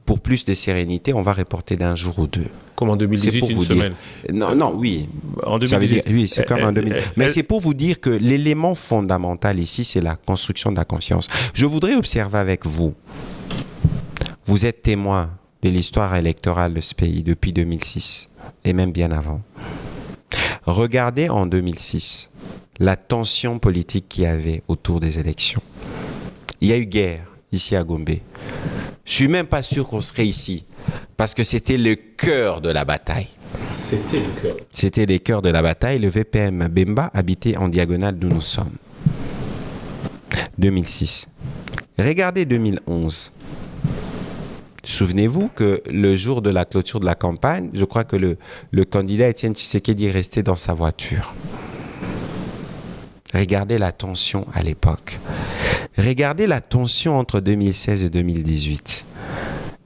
pour plus de sérénité, on va reporter d'un jour ou deux. Comme en 2018, une semaine. Non, oui. En 2018. Oui, c'est comme en 2018. Mais c'est pour vous dire que l'élément fondamental ici, c'est la construction de la confiance. Je voudrais observer avec vous. Vous êtes témoin de l'histoire électorale de ce pays depuis 2006 et même bien avant. Regardez en 2006 la tension politique qu'il y avait autour des élections. Il y a eu guerre ici à Gombe. Je suis même pas sûr qu'on serait ici parce que c'était le cœur de la bataille. C'était le cœur. C'était le cœur de la bataille. Le VPM Bemba habitait en diagonale d'où nous sommes. 2006. Regardez 2011. Souvenez-vous que le jour de la clôture de la campagne, je crois que le candidat Étienne Tshisekedi est resté dans sa voiture. Regardez la tension à l'époque. Regardez la tension entre 2016 et 2018.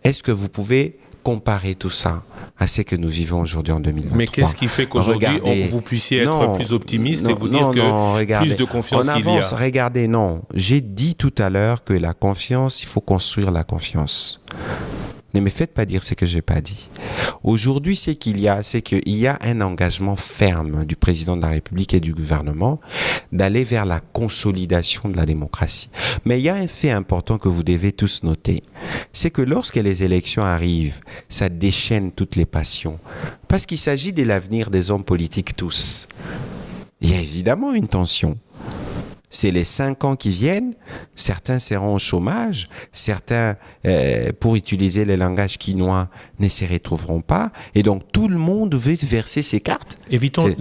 Est-ce que vous pouvez comparer tout ça à ce que nous vivons aujourd'hui en 2023? Mais qu'est-ce qui fait qu'aujourd'hui, vous puissiez être plus optimiste et vous dire que plus de confiance il y a? Regardez, non. J'ai dit tout à l'heure que la confiance, il faut construire la confiance. Ne me faites pas dire ce que je n'ai pas dit. Aujourd'hui, c'est qu'il y a un engagement ferme du président de la République et du gouvernement d'aller vers la consolidation de la démocratie. Mais il y a un fait important que vous devez tous noter. C'est que lorsque les élections arrivent, ça déchaîne toutes les passions. Parce qu'il s'agit de l'avenir des hommes politiques tous. Il y a évidemment une tension. C'est les 5 ans qui viennent, certains seront au chômage, certains, pour utiliser le langage quinois, ne se retrouveront pas, et donc tout le monde veut verser ses cartes. Évitons,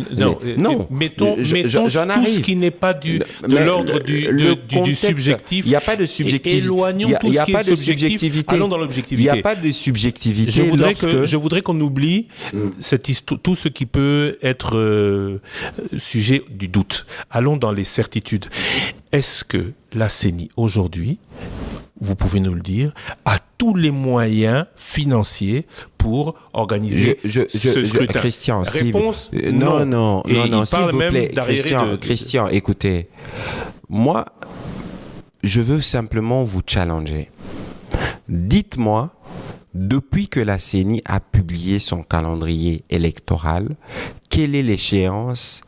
mettons tout ce qui n'est pas de l'ordre du subjectif. Il n'y a pas de subjectif. Éloignons tout ce qui est subjectif. Allons dans l'objectivité. Il n'y a pas de subjectivité. Je voudrais qu'on oublie tout ce qui peut être sujet du doute. Allons dans les certitudes. Est-ce que la CENI, aujourd'hui, vous pouvez nous le dire, a tous les moyens financiers pour organiser ce scrutin? Christian, réponse non, s'il vous plaît. Christian, Christian, écoutez, moi, je veux simplement vous challenger. Dites-moi, depuis que la CENI a publié son calendrier électoral, quelle est l'échéance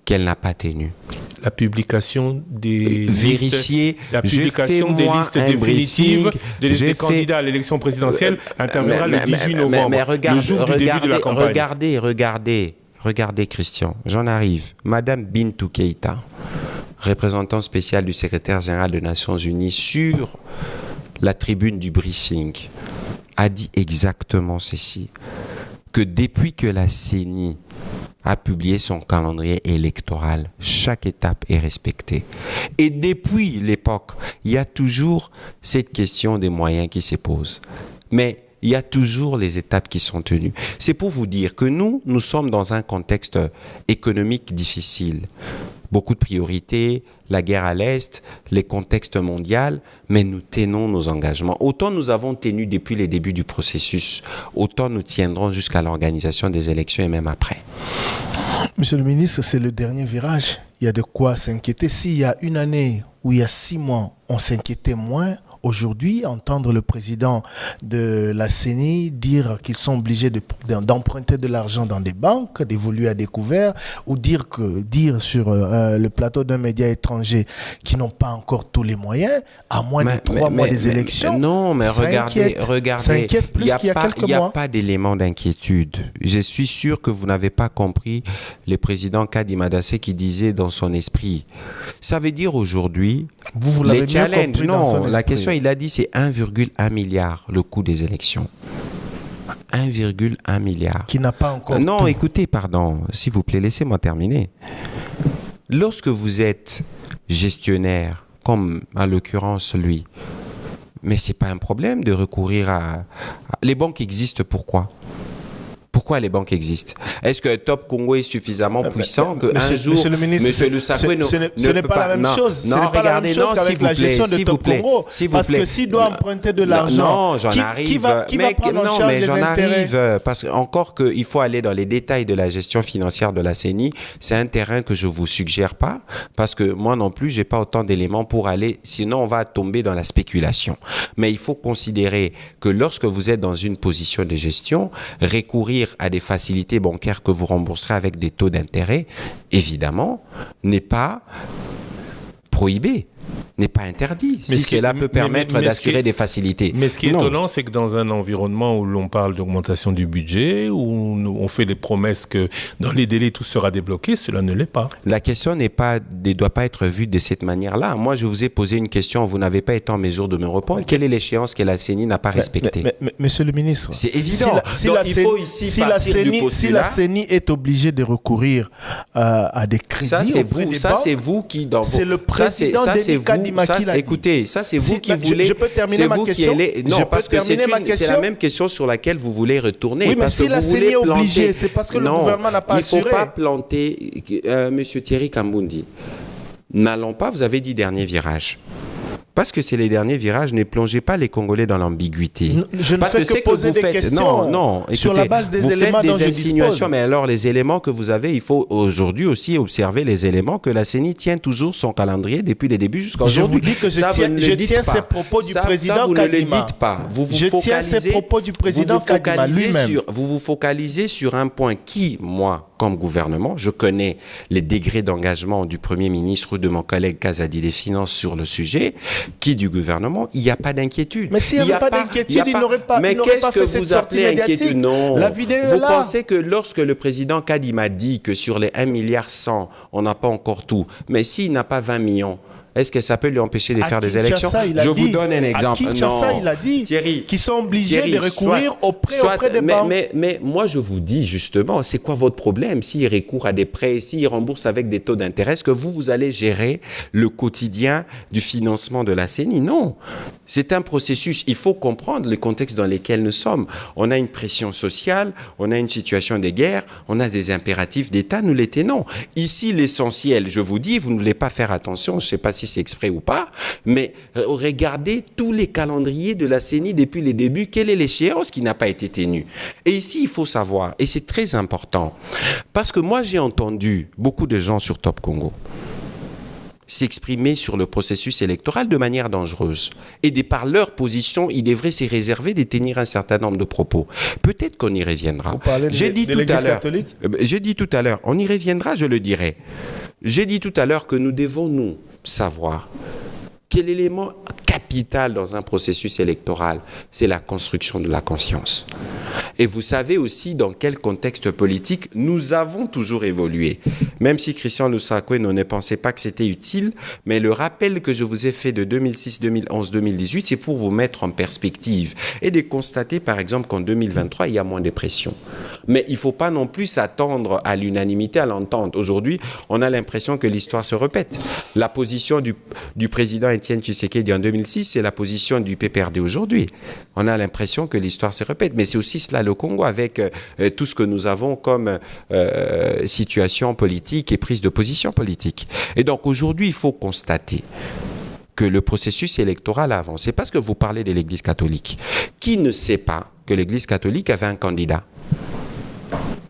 qu'elle n'a pas tenue? La publication des vérifier, listes définitives des candidats à l'élection présidentielle interviendra le 18 novembre, le jour du début de la campagne. Regardez Christian, j'en arrive. Madame Bintou Keïta, représentant spécial du secrétaire général des Nations Unies sur la tribune du briefing, a dit exactement ceci, que depuis que la CENI a publié son calendrier électoral, chaque étape est respectée. Et depuis l'époque, il y a toujours cette question des moyens qui se pose. Mais il y a toujours les étapes qui sont tenues. C'est pour vous dire que nous sommes dans un contexte économique difficile. Beaucoup de priorités, la guerre à l'Est, les contextes mondiaux, mais nous tenons nos engagements. Autant nous avons tenu depuis les débuts du processus, autant nous tiendrons jusqu'à l'organisation des élections et même après. Monsieur le ministre, c'est le dernier virage. Il y a de quoi s'inquiéter. S'il y a une année ou il y a 6 mois, on s'inquiétait moins, aujourd'hui, entendre le président de la CENI dire qu'ils sont obligés d'emprunter de l'argent dans des banques, d'évoluer à découvert, ou dire sur le plateau d'un média étranger qu'ils n'ont pas encore tous les moyens, à moins de 3 mois des élections. Non, mais regardez, ça inquiète plus qu'il y a quelques mois. Il n'y a pas d'élément d'inquiétude. Je suis sûr que vous n'avez pas compris le président Kadi Madassé qui disait dans son esprit. Ça veut dire aujourd'hui, vous l'avez bien compris dans son esprit. La question, il a dit, c'est 1,1 milliard le coût des élections. 1,1 milliard. Qui n'a pas encore Non, tout. Écoutez, pardon, s'il vous plaît, laissez-moi terminer. Lorsque vous êtes gestionnaire, comme en l'occurrence lui, mais ce n'est pas un problème de recourir à... Les banques existent pourquoi? Pourquoi les banques existent? Est-ce que Top Congo est suffisamment puissant qu'un jour, Monsieur le ministre, Monsieur Lusakwe ce n'est pas la même chose. Ce n'est pas la même chose qu'avec la gestion de Top Congo. Parce que s'il doit emprunter de l'argent, qui va prendre en charge les intérêts? Parce qu'encore qu'il faut aller dans les détails de la gestion financière de la CENI, c'est un terrain que je vous suggère pas, parce que moi non plus, j'ai pas autant d'éléments pour aller, sinon on va tomber dans la spéculation. Mais il faut considérer que lorsque vous êtes dans une position de gestion, recourir à des facilités bancaires que vous rembourserez avec des taux d'intérêt, évidemment, n'est pas prohibé, n'est pas interdit. Mais si cela peut permettre d'assurer des facilités. Mais ce qui est étonnant, c'est que dans un environnement où l'on parle d'augmentation du budget, où on fait des promesses que dans les délais tout sera débloqué, cela ne l'est pas. La question ne doit pas être vue de cette manière-là. Moi, je vous ai posé une question, vous n'avez pas été en mesure de me répondre. Quelle est l'échéance que la CENI n'a pas respectée? Monsieur le ministre, c'est évident. Si la CENI est obligée de recourir à des crédits, c'est vous qui dans c'est le président écoutez, ça c'est vous qui voulez. Je peux terminer ma question. Non, parce que c'est la même question sur laquelle vous voulez retourner. Oui, mais si la CENI est obligée, c'est parce que le gouvernement n'a pas assuré. Il ne faut pas planter, Monsieur Thierry Kambundi. N'allons pas, vous avez dit dernier virage. Parce que c'est les derniers virages, ne plongez pas les Congolais dans l'ambiguïté. Je ne fais que poser des questions sur la base des éléments dont je dispose. Mais alors, les éléments que vous avez, il faut aujourd'hui aussi observer les éléments que la CENI tient toujours son calendrier depuis les débuts jusqu'à aujourd'hui. Je vous dis que je tiens ces propos du président Kadima. Vous ne le dites pas. Je tiens ces propos du président Kadima lui-même. Vous vous focalisez sur un point qui, moi, comme gouvernement, je connais les degrés d'engagement du Premier ministre ou de mon collègue Kazadi des Finances sur le sujet, qui du gouvernement, il n'y a pas d'inquiétude. Mais s'il n'y avait pas d'inquiétude, il n'aurait pas fait cette sortie médiatique. Non. La vidéo vous est là. Pensez que lorsque le président Kadima dit que sur les 1,1 milliard, on n'a pas encore tout, mais s'il n'a pas 20 millions, est-ce que ça peut lui empêcher de faire des élections? Je vous donne un exemple. Kinshasa, il a dit qu'ils sont obligés de recourir aux prêts auprès des banques. Mais moi, je vous dis justement, c'est quoi votre problème? S'il recourt à des prêts, s'il rembourse avec des taux d'intérêt, est-ce que vous allez gérer le quotidien du financement de la CENI? Non. C'est un processus. Il faut comprendre le contexte dans lequel nous sommes. On a une pression sociale, on a une situation de guerre, on a des impératifs d'État, nous les tenons. Ici, l'essentiel, je vous dis, vous ne voulez pas faire attention, je ne sais pas si c'est exprès ou pas, mais regardez tous les calendriers de la CENI depuis les débuts, quelle est l'échéance qui n'a pas été tenue. Et ici, il faut savoir, et c'est très important, parce que moi j'ai entendu beaucoup de gens sur Top Congo s'exprimer sur le processus électoral de manière dangereuse. Et de par leur position, ils devraient s'y réserver de tenir un certain nombre de propos. Peut-être qu'on y reviendra. Vous parlez de l'Église catholique ? J'ai dit tout à l'heure, on y reviendra, je le dirai. J'ai dit tout à l'heure que nous devons, nous, savoir quel élément capital dans un processus électoral, c'est la construction de la conscience. Et vous savez aussi dans quel contexte politique nous avons toujours évolué. Même si Christian Lusakwe ne pensait pas que c'était utile, mais le rappel que je vous ai fait de 2006, 2011, 2018, c'est pour vous mettre en perspective et de constater par exemple qu'en 2023, il y a moins de pression. Mais il ne faut pas non plus s'attendre à l'unanimité, à l'entente. Aujourd'hui, on a l'impression que l'histoire se répète. La position du président Étienne Tshisekedi en 2006, c'est la position du PPRD aujourd'hui. On a l'impression que l'histoire se répète, mais c'est aussi cela le Congo avec tout ce que nous avons comme situation politique et prise de position politique. Et donc aujourd'hui, il faut constater que le processus électoral a avancé. Parce que vous parlez de l'Église catholique. Qui ne sait pas que l'Église catholique avait un candidat?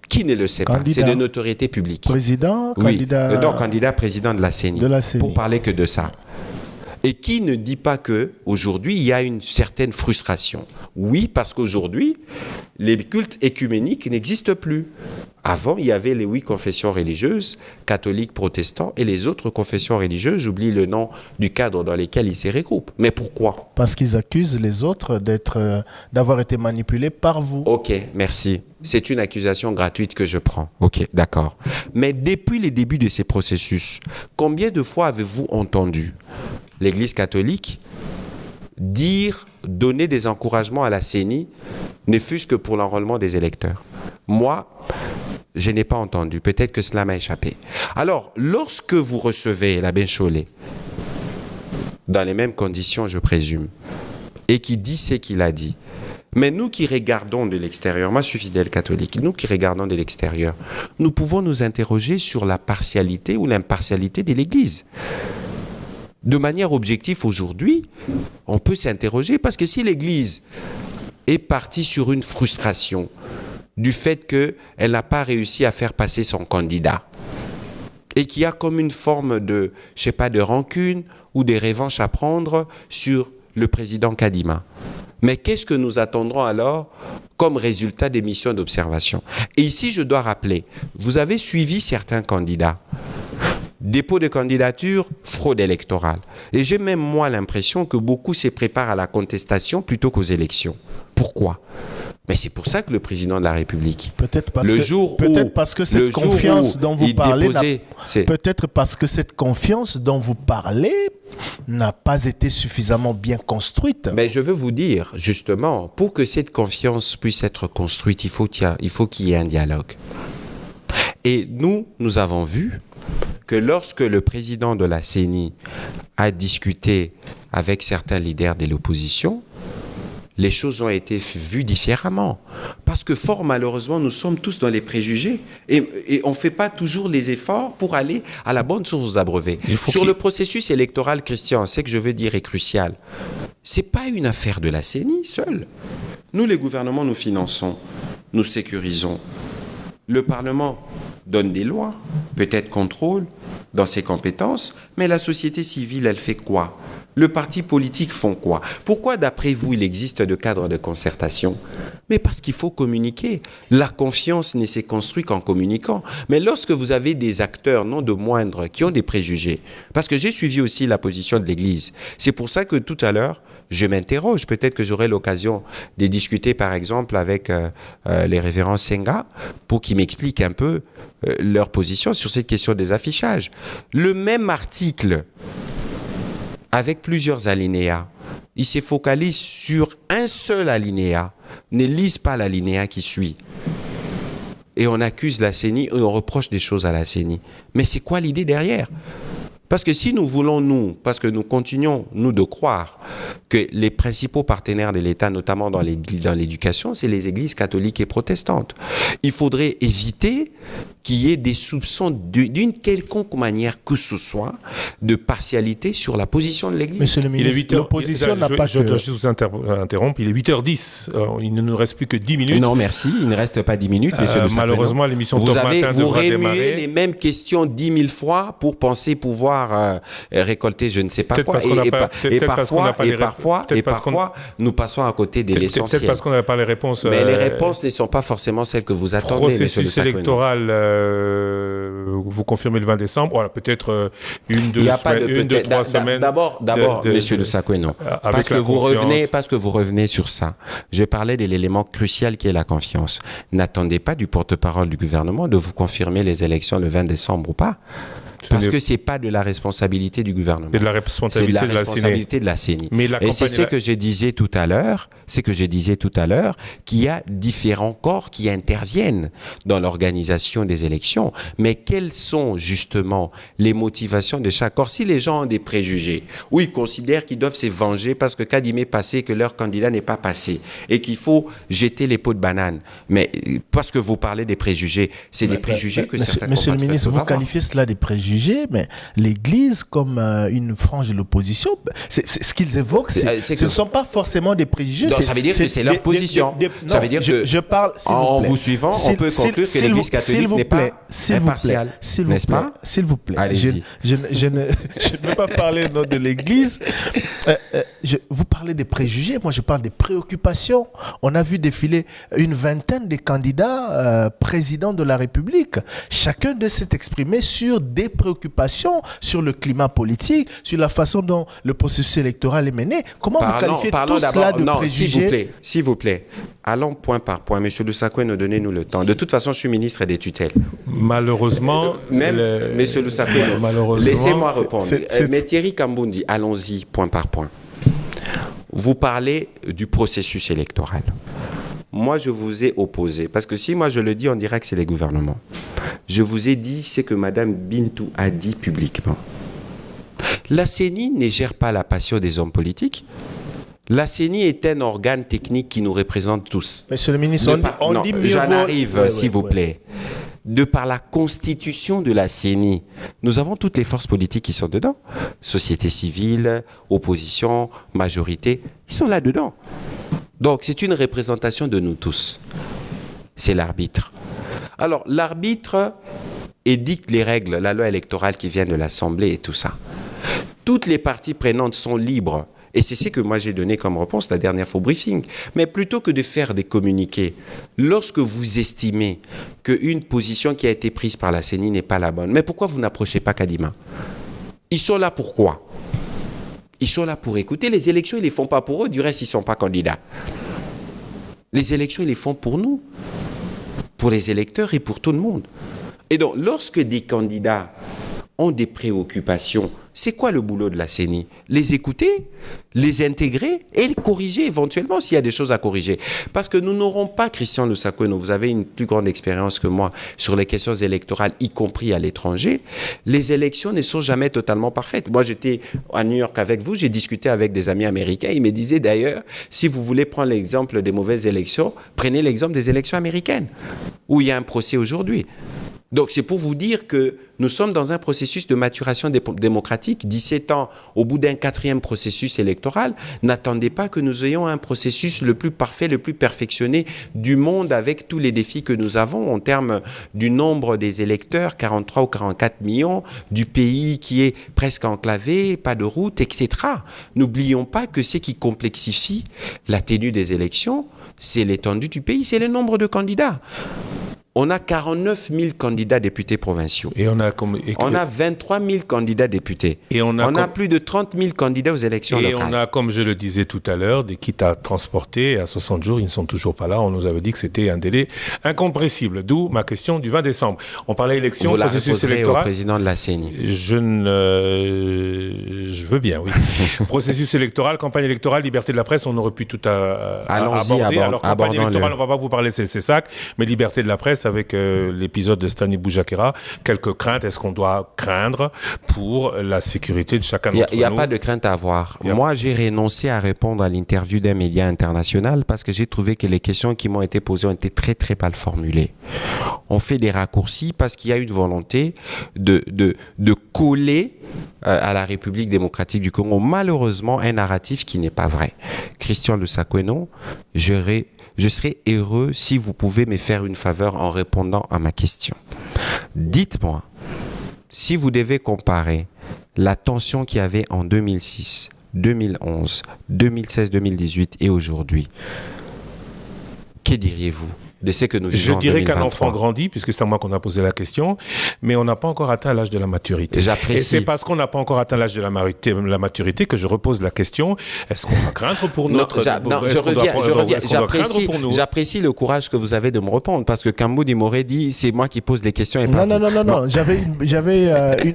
Qui ne le sait pas? C'est de notoriété publique. Président, oui. candidat... Donc, candidat président de la CENI. Pour parler que de ça. Et qui ne dit pas qu'aujourd'hui, il y a une certaine frustration? Oui, parce qu'aujourd'hui, les cultes écuméniques n'existent plus. Avant, il y avait les 8 confessions religieuses, catholiques, protestants, et les autres confessions religieuses, j'oublie le nom du cadre dans lequel ils se regroupent. Mais pourquoi? Parce qu'ils accusent les autres d'avoir été manipulés par vous. Ok, merci. C'est une accusation gratuite que je prends. Ok, d'accord. Mais depuis les débuts de ces processus, combien de fois avez-vous entendu l'Église catholique donner des encouragements à la CENI, ne fût-ce que pour l'enrôlement des électeurs? Moi, je n'ai pas entendu. Peut-être que cela m'a échappé. Alors, lorsque vous recevez l'abbé Chollet, dans les mêmes conditions, je présume, et qui dit ce qu'il a dit, Mais nous qui regardons de l'extérieur, moi je suis fidèle catholique, nous qui regardons de l'extérieur, nous pouvons nous interroger sur la partialité ou l'impartialité de l'Église. De manière objective aujourd'hui, on peut s'interroger parce que si l'Église est partie sur une frustration du fait qu'elle n'a pas réussi à faire passer son candidat et qu'il y a comme une forme de, je sais pas, de rancune ou de revanche à prendre sur le président Kadima. Mais qu'est-ce que nous attendrons alors comme résultat des missions d'observation? Et ici, je dois rappeler, vous avez suivi certains candidats. Dépôt de candidature, fraude électorale. Et j'ai même moi l'impression que beaucoup se préparent à la contestation plutôt qu'aux élections. Pourquoi? Mais c'est pour ça que le président de la République, peut-être parce que cette confiance dont vous parlez, peut-être parce que cette confiance dont vous parlez n'a pas été suffisamment bien construite. Mais je veux vous dire, justement, pour que cette confiance puisse être construite, il faut qu'il y ait un dialogue. Et nous avons vu que lorsque le président de la CENI a discuté avec certains leaders de l'opposition, les choses ont été vues différemment. Parce que fort malheureusement, nous sommes tous dans les préjugés et on ne fait pas toujours les efforts pour aller à la bonne source abreuvée. Sur le processus électoral, Christian, ce que je veux dire est crucial. Ce n'est pas une affaire de la CENI seule. Nous, les gouvernements, nous finançons, nous sécurisons. Le Parlement donne des lois, peut-être contrôle dans ses compétences, mais la société civile, elle fait quoi? Le parti politique font quoi? Pourquoi, d'après vous, il existe de cadres de concertation? Mais parce qu'il faut communiquer. La confiance ne s'est construite qu'en communiquant. Mais lorsque vous avez des acteurs, non de moindres, qui ont des préjugés, parce que j'ai suivi aussi la position de l'Église, c'est pour ça que tout à l'heure, je m'interroge, peut-être que j'aurai l'occasion de discuter par exemple avec les révérends Senga pour qu'ils m'expliquent un peu leur position sur cette question des affichages. Le même article, avec plusieurs alinéas, il se focalise sur un seul alinéa, ne lise pas l'alinéa qui suit. Et on accuse la CENI et on reproche des choses à la CENI. Mais c'est quoi l'idée derrière ? Parce que si nous voulons, parce que nous continuons, nous, de croire que les principaux partenaires de l'État, notamment dans l'éducation, c'est les églises catholiques et protestantes. Il faudrait éviter qu'il y ait des soupçons d'une quelconque manière que ce soit de partialité sur la position de l'Église. Monsieur le ministre, l'opposition n'a pas... Je dois juste vous interrompre. Il est 8h10. Il ne nous reste plus que 10 minutes. Non, merci. Il ne reste pas 10 minutes, monsieur le malheureusement, l'émission Top Matin devra démarrer. Vous remuez les mêmes questions 10 000 fois pour penser pouvoir récolter je ne sais pas quoi. Et parfois, nous passons à côté de l'essentiel. Peut-être parce qu'on n'a pas les réponses. Mais les réponses ne sont pas forcément celles que vous attendez, monsieur le Sacoueno. Processus électoral, vous confirmez le 20 décembre. Voilà, peut-être une, deux, trois semaines. D'abord, monsieur le Sacoueno, parce que vous revenez sur ça. Je parlais de l'élément crucial qui est la confiance. N'attendez pas du porte-parole du gouvernement de vous confirmer les élections le 20 décembre ou pas. Parce que ce n'est pas de la responsabilité du gouvernement. C'est de la responsabilité de la CENI. Et c'est ce que je disais tout à l'heure, qu'il y a différents corps qui interviennent dans l'organisation des élections. Mais quelles sont justement les motivations de chaque corps? Si les gens ont des préjugés, ou ils considèrent qu'ils doivent se venger parce que Kadima est passé, que leur candidat n'est pas passé, et qu'il faut jeter les pots de banane. Mais parce que vous parlez des préjugés, c'est des préjugés que certains Monsieur le ministre, vous qualifiez cela des préjugés, mais l'Église, comme une frange de l'opposition, ce qu'ils évoquent, ce ne sont pas forcément des préjugés. Donc, ça veut dire que c'est leur position. Ça veut dire que, je parle, en vous suivant, on peut conclure que l'Église catholique n'est pas impartiale. N'est-ce pas? S'il vous plaît. Je ne veux pas parler de l'Église. Vous parlez des préjugés, moi je parle des préoccupations. On a vu défiler une vingtaine de candidats présidents de la République. Chacun de s'est exprimé sur des préoccupations, sur le climat politique, sur la façon dont le processus électoral est mené. Comment vous qualifiez tout cela de préjugés? S'il vous plaît, allons point par point. Monsieur Le Sacoueno, donnez-nous le temps. De toute façon, je suis ministre des tutelles. Malheureusement... Monsieur Le Sacoueno, laissez-moi répondre. Mais Thierry Kambundi, allons-y point par point. Vous parlez du processus électoral. Moi, je vous ai opposé. Parce que si moi je le dis, on dirait que c'est les gouvernements. Je vous ai dit ce que Mme Bintou a dit publiquement. La CENI ne gère pas la passion des hommes politiques. La CENI est un organe technique qui nous représente tous. Monsieur le ministre, on dit mieux j'en vaut... arrive, s'il vous plaît. De par la constitution de la CENI, nous avons toutes les forces politiques qui sont dedans. Société civile, opposition, majorité, ils sont là-dedans. Donc, c'est une représentation de nous tous. C'est l'arbitre. Alors, l'arbitre édicte les règles, la loi électorale qui vient de l'Assemblée et tout ça. Toutes les parties prenantes sont libres. Et c'est ce que moi j'ai donné comme réponse la dernière fois au briefing. Mais plutôt que de faire des communiqués, lorsque vous estimez qu'une position qui a été prise par la CENI n'est pas la bonne, mais pourquoi vous n'approchez pas Kadima? Ils sont là pour quoi? Ils sont là pour écouter. Les élections, ils ne les font pas pour eux. Du reste, ils ne sont pas candidats. Les élections, ils les font pour nous, pour les électeurs et pour tout le monde. Et donc, lorsque des candidats ont des préoccupations, c'est quoi le boulot de la CENI? Les écouter, les intégrer et les corriger éventuellement s'il y a des choses à corriger. Parce que nous n'aurons pas, Christian Lusakoueno, vous avez une plus grande expérience que moi sur les questions électorales, y compris à l'étranger. Les élections ne sont jamais totalement parfaites. Moi, j'étais à New York avec vous, j'ai discuté avec des amis américains. Ils me disaient d'ailleurs, si vous voulez prendre l'exemple des mauvaises élections, prenez l'exemple des élections américaines, où il y a un procès aujourd'hui. Donc, c'est pour vous dire que nous sommes dans un processus de maturation démocratique. 17 ans, au bout d'un 4e processus électoral, n'attendez pas que nous ayons un processus le plus parfait, le plus perfectionné du monde avec tous les défis que nous avons en termes du nombre des électeurs, 43 ou 44 millions, du pays qui est presque enclavé, pas de route, etc. N'oublions pas que ce qui complexifie la tenue des élections, c'est l'étendue du pays, c'est le nombre de candidats. On a 49 000 candidats députés provinciaux. Et on a 23 000 candidats députés. Et on a plus de 30 000 candidats aux élections locales. Et on a, comme je le disais tout à l'heure, des kits à transporter. À 60 jours, ils ne sont toujours pas là. On nous avait dit que c'était un délai incompressible. D'où ma question du 20 décembre. On parlait élection, vous processus électoral. Au président de la CENI. Je veux bien, oui. Processus électoral, campagne électorale, liberté de la presse, on aurait pu tout aborder. Alors, campagne électorale, on ne va pas vous parler de CESAC, mais liberté de la presse, avec l'épisode de Stani Boujakera, quelques craintes, est-ce qu'on doit craindre pour la sécurité de chacun d'entre nous? Il n'y a pas de crainte à avoir. Moi, j'ai renoncé à répondre à l'interview d'un média international parce que j'ai trouvé que les questions qui m'ont été posées ont été très, très mal formulées. On fait des raccourcis parce qu'il y a une volonté de coller à la République démocratique du Congo, malheureusement, un narratif qui n'est pas vrai. Christian Lusakoueno, je serais heureux si vous pouvez me faire une faveur en répondant à ma question. Dites-moi, si vous devez comparer la tension qu'il y avait en 2006, 2011, 2016, 2018 et aujourd'hui, que diriez-vous de ce que nous vivons en 2023? Je dirais qu'un enfant grandit, puisque c'est à moi qu'on a posé la question, mais on n'a pas encore atteint l'âge de la maturité. J'apprécie. Et c'est parce qu'on n'a pas encore atteint l'âge de la maturité que je repose la question, est-ce qu'on va craindre pour notre... J'apprécie le courage que vous avez de me répondre, parce que Kamboudi m'aurait dit, c'est moi qui pose les questions et pas vous. Non. J'avais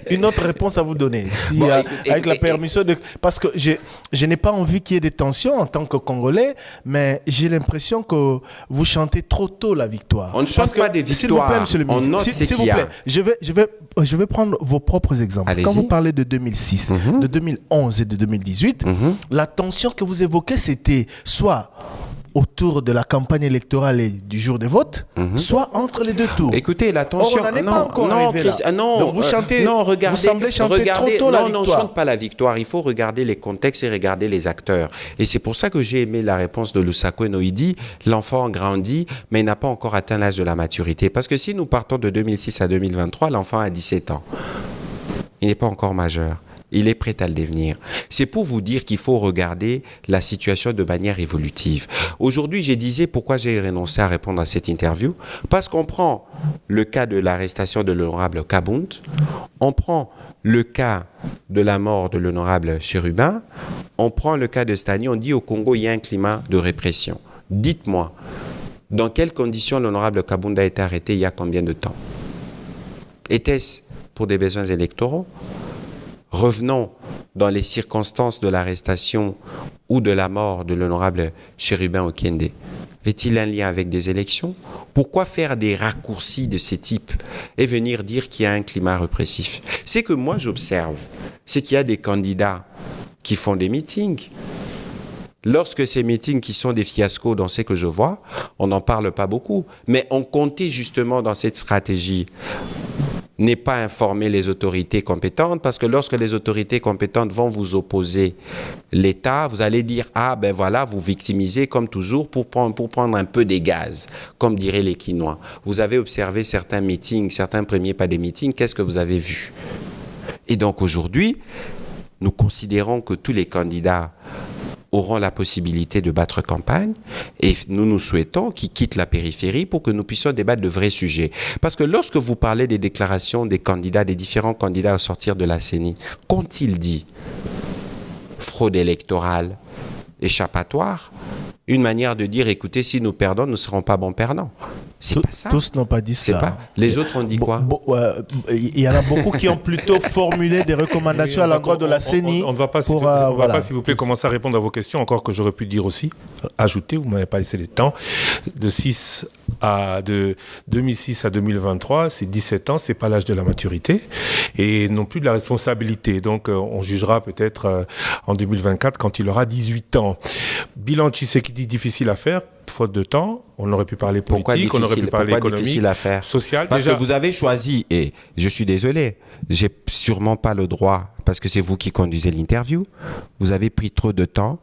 une autre réponse à vous donner. Si, bon, avec la permission de... Parce que je n'ai pas envie qu'il y ait des tensions en tant que Congolais, mais j'ai l'impression que vous chantez trop tôt la victoire. On ne chante pas des victoires. S'il vous plaît, monsieur le ministre, s'il vous plaît, je vais prendre vos propres exemples. Allez-y. Quand vous parlez de 2006, de 2011 et de 2018, la tension que vous évoquez, c'était soit autour de la campagne électorale et du jour des votes, soit entre les deux tours. Écoutez, la tension... on n'en est pas encore arrivé là. Donc vous chantez, vous semblez chanter trop tôt la victoire. Non, on ne chante pas la victoire. Il faut regarder les contextes et regarder les acteurs. Et c'est pour ça que j'ai aimé la réponse de Lusakoueno. Il dit, l'enfant grandit, mais il n'a pas encore atteint l'âge de la maturité. Parce que si nous partons de 2006 à 2023, l'enfant a 17 ans. Il n'est pas encore majeur. Il est prêt à le devenir. C'est pour vous dire qu'il faut regarder la situation de manière évolutive. Aujourd'hui, je disais pourquoi j'ai renoncé à répondre à cette interview. Parce qu'on prend le cas de l'arrestation de l'honorable Kabound, on prend le cas de la mort de l'honorable Chérubin, on prend le cas de Stani, on dit au Congo, il y a un climat de répression. Dites-moi, dans quelles conditions l'honorable Kabound a été arrêté il y a combien de temps? Était-ce pour des besoins électoraux? Revenons dans les circonstances de l'arrestation ou de la mort de l'honorable Chérubin Okende. Avait-il un lien avec des élections? Pourquoi faire des raccourcis de ce type et venir dire qu'il y a un climat répressif? C'est que moi j'observe, c'est qu'il y a des candidats qui font des meetings. Lorsque ces meetings qui sont des fiascos dans ce que je vois, on n'en parle pas beaucoup. Mais on comptait justement dans cette stratégie n'est pas informer les autorités compétentes, parce que lorsque les autorités compétentes vont vous opposer l'État, vous allez dire, ah ben voilà, vous victimisez comme toujours pour prendre un peu des gaz, comme diraient les Quinois. Vous avez observé certains meetings, certains premiers pas des meetings, qu'est-ce que vous avez vu? Et donc aujourd'hui, nous considérons que tous les candidats auront la possibilité de battre campagne et nous souhaitons qu'ils quittent la périphérie pour que nous puissions débattre de vrais sujets. Parce que lorsque vous parlez des déclarations des candidats, des différents candidats au sortir de la CENI, qu'ont-ils dit? Fraude électorale, échappatoire, une manière de dire, écoutez, si nous perdons, nous ne serons pas bons perdants. C'est pas ça. Tous n'ont pas dit ça. Pas. Les autres ont dit quoi? Il y en a beaucoup qui ont plutôt formulé des recommandations à l'endroit de la CENI. On ne va pas, s'il vous plaît, commencer à répondre à vos questions, encore que j'aurais pu dire aussi, ajouter, vous ne m'avez pas laissé le temps, de 2006 à 2023, c'est 17 ans, ce n'est pas l'âge de la maturité, et non plus de la responsabilité. Donc, on jugera peut-être en 2024 quand il aura 18 ans. Bilan Tshisekedi difficile à faire, faute de temps. On aurait pu parler politique, on aurait pu parler économique, social. Parce que vous avez choisi, et je suis désolé, j'ai sûrement pas le droit, parce que c'est vous qui conduisez l'interview, vous avez pris trop de temps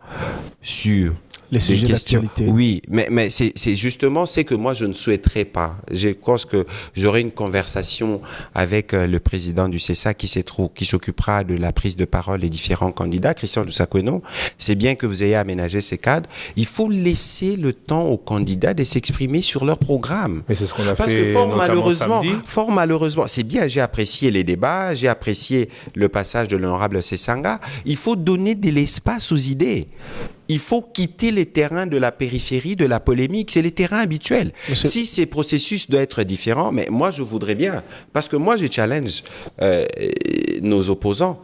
sur les sujets d'actualité. Oui, mais c'est justement ce que moi je ne souhaiterais pas. Je pense que j'aurai une conversation avec le président du CESA qui s'occupera de la prise de parole des différents candidats, Christian Dousakweno. C'est bien que vous ayez aménagé ces cadres. Il faut laisser le temps aux candidats de s'exprimer sur leur programme. Mais c'est ce qu'on a Parce fait que fort malheureusement, c'est bien, j'ai apprécié les débats, j'ai apprécié le passage de l'honorable Sesanga. Il faut donner de l'espace aux idées. Il faut quitter les terrains de la périphérie, de la polémique. C'est les terrains habituels. Si ces processus doivent être différents, mais moi, je voudrais bien. Parce que moi, je challenge nos opposants.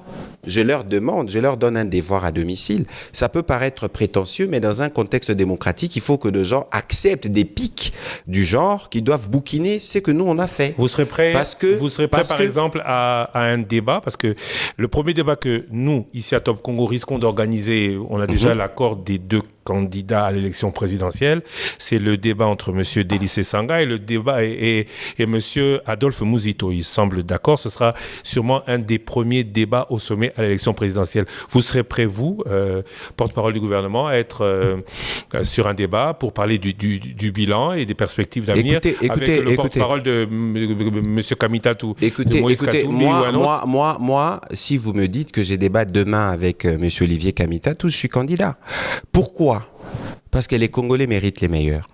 Je leur demande, je leur donne un devoir à domicile. Ça peut paraître prétentieux, mais dans un contexte démocratique, il faut que des gens acceptent des pics du genre qui doivent bouquiner ce que nous, on a fait. Vous serez prêt, par exemple, à un débat? Parce que le premier débat que nous, ici à Top Congo, risquons d'organiser, on a déjà l'accord des deux candidats à l'élection présidentielle, c'est le débat entre M. Délicé Sanga et le débat et M. Adolphe Mouzito. Il semble d'accord, ce sera sûrement un des premiers débats au sommet à l'élection présidentielle. Vous serez prêt, vous, porte-parole du gouvernement, à être sur un débat pour parler du bilan et des perspectives d'avenir avec le porte-parole de M. Kamitatou, de Moïse Katumbi ou un autre? Moi, si vous me dites que j'ai débat demain avec M. Olivier Kamitatou, je suis candidat. Pourquoi? Parce que les Congolais méritent les meilleurs.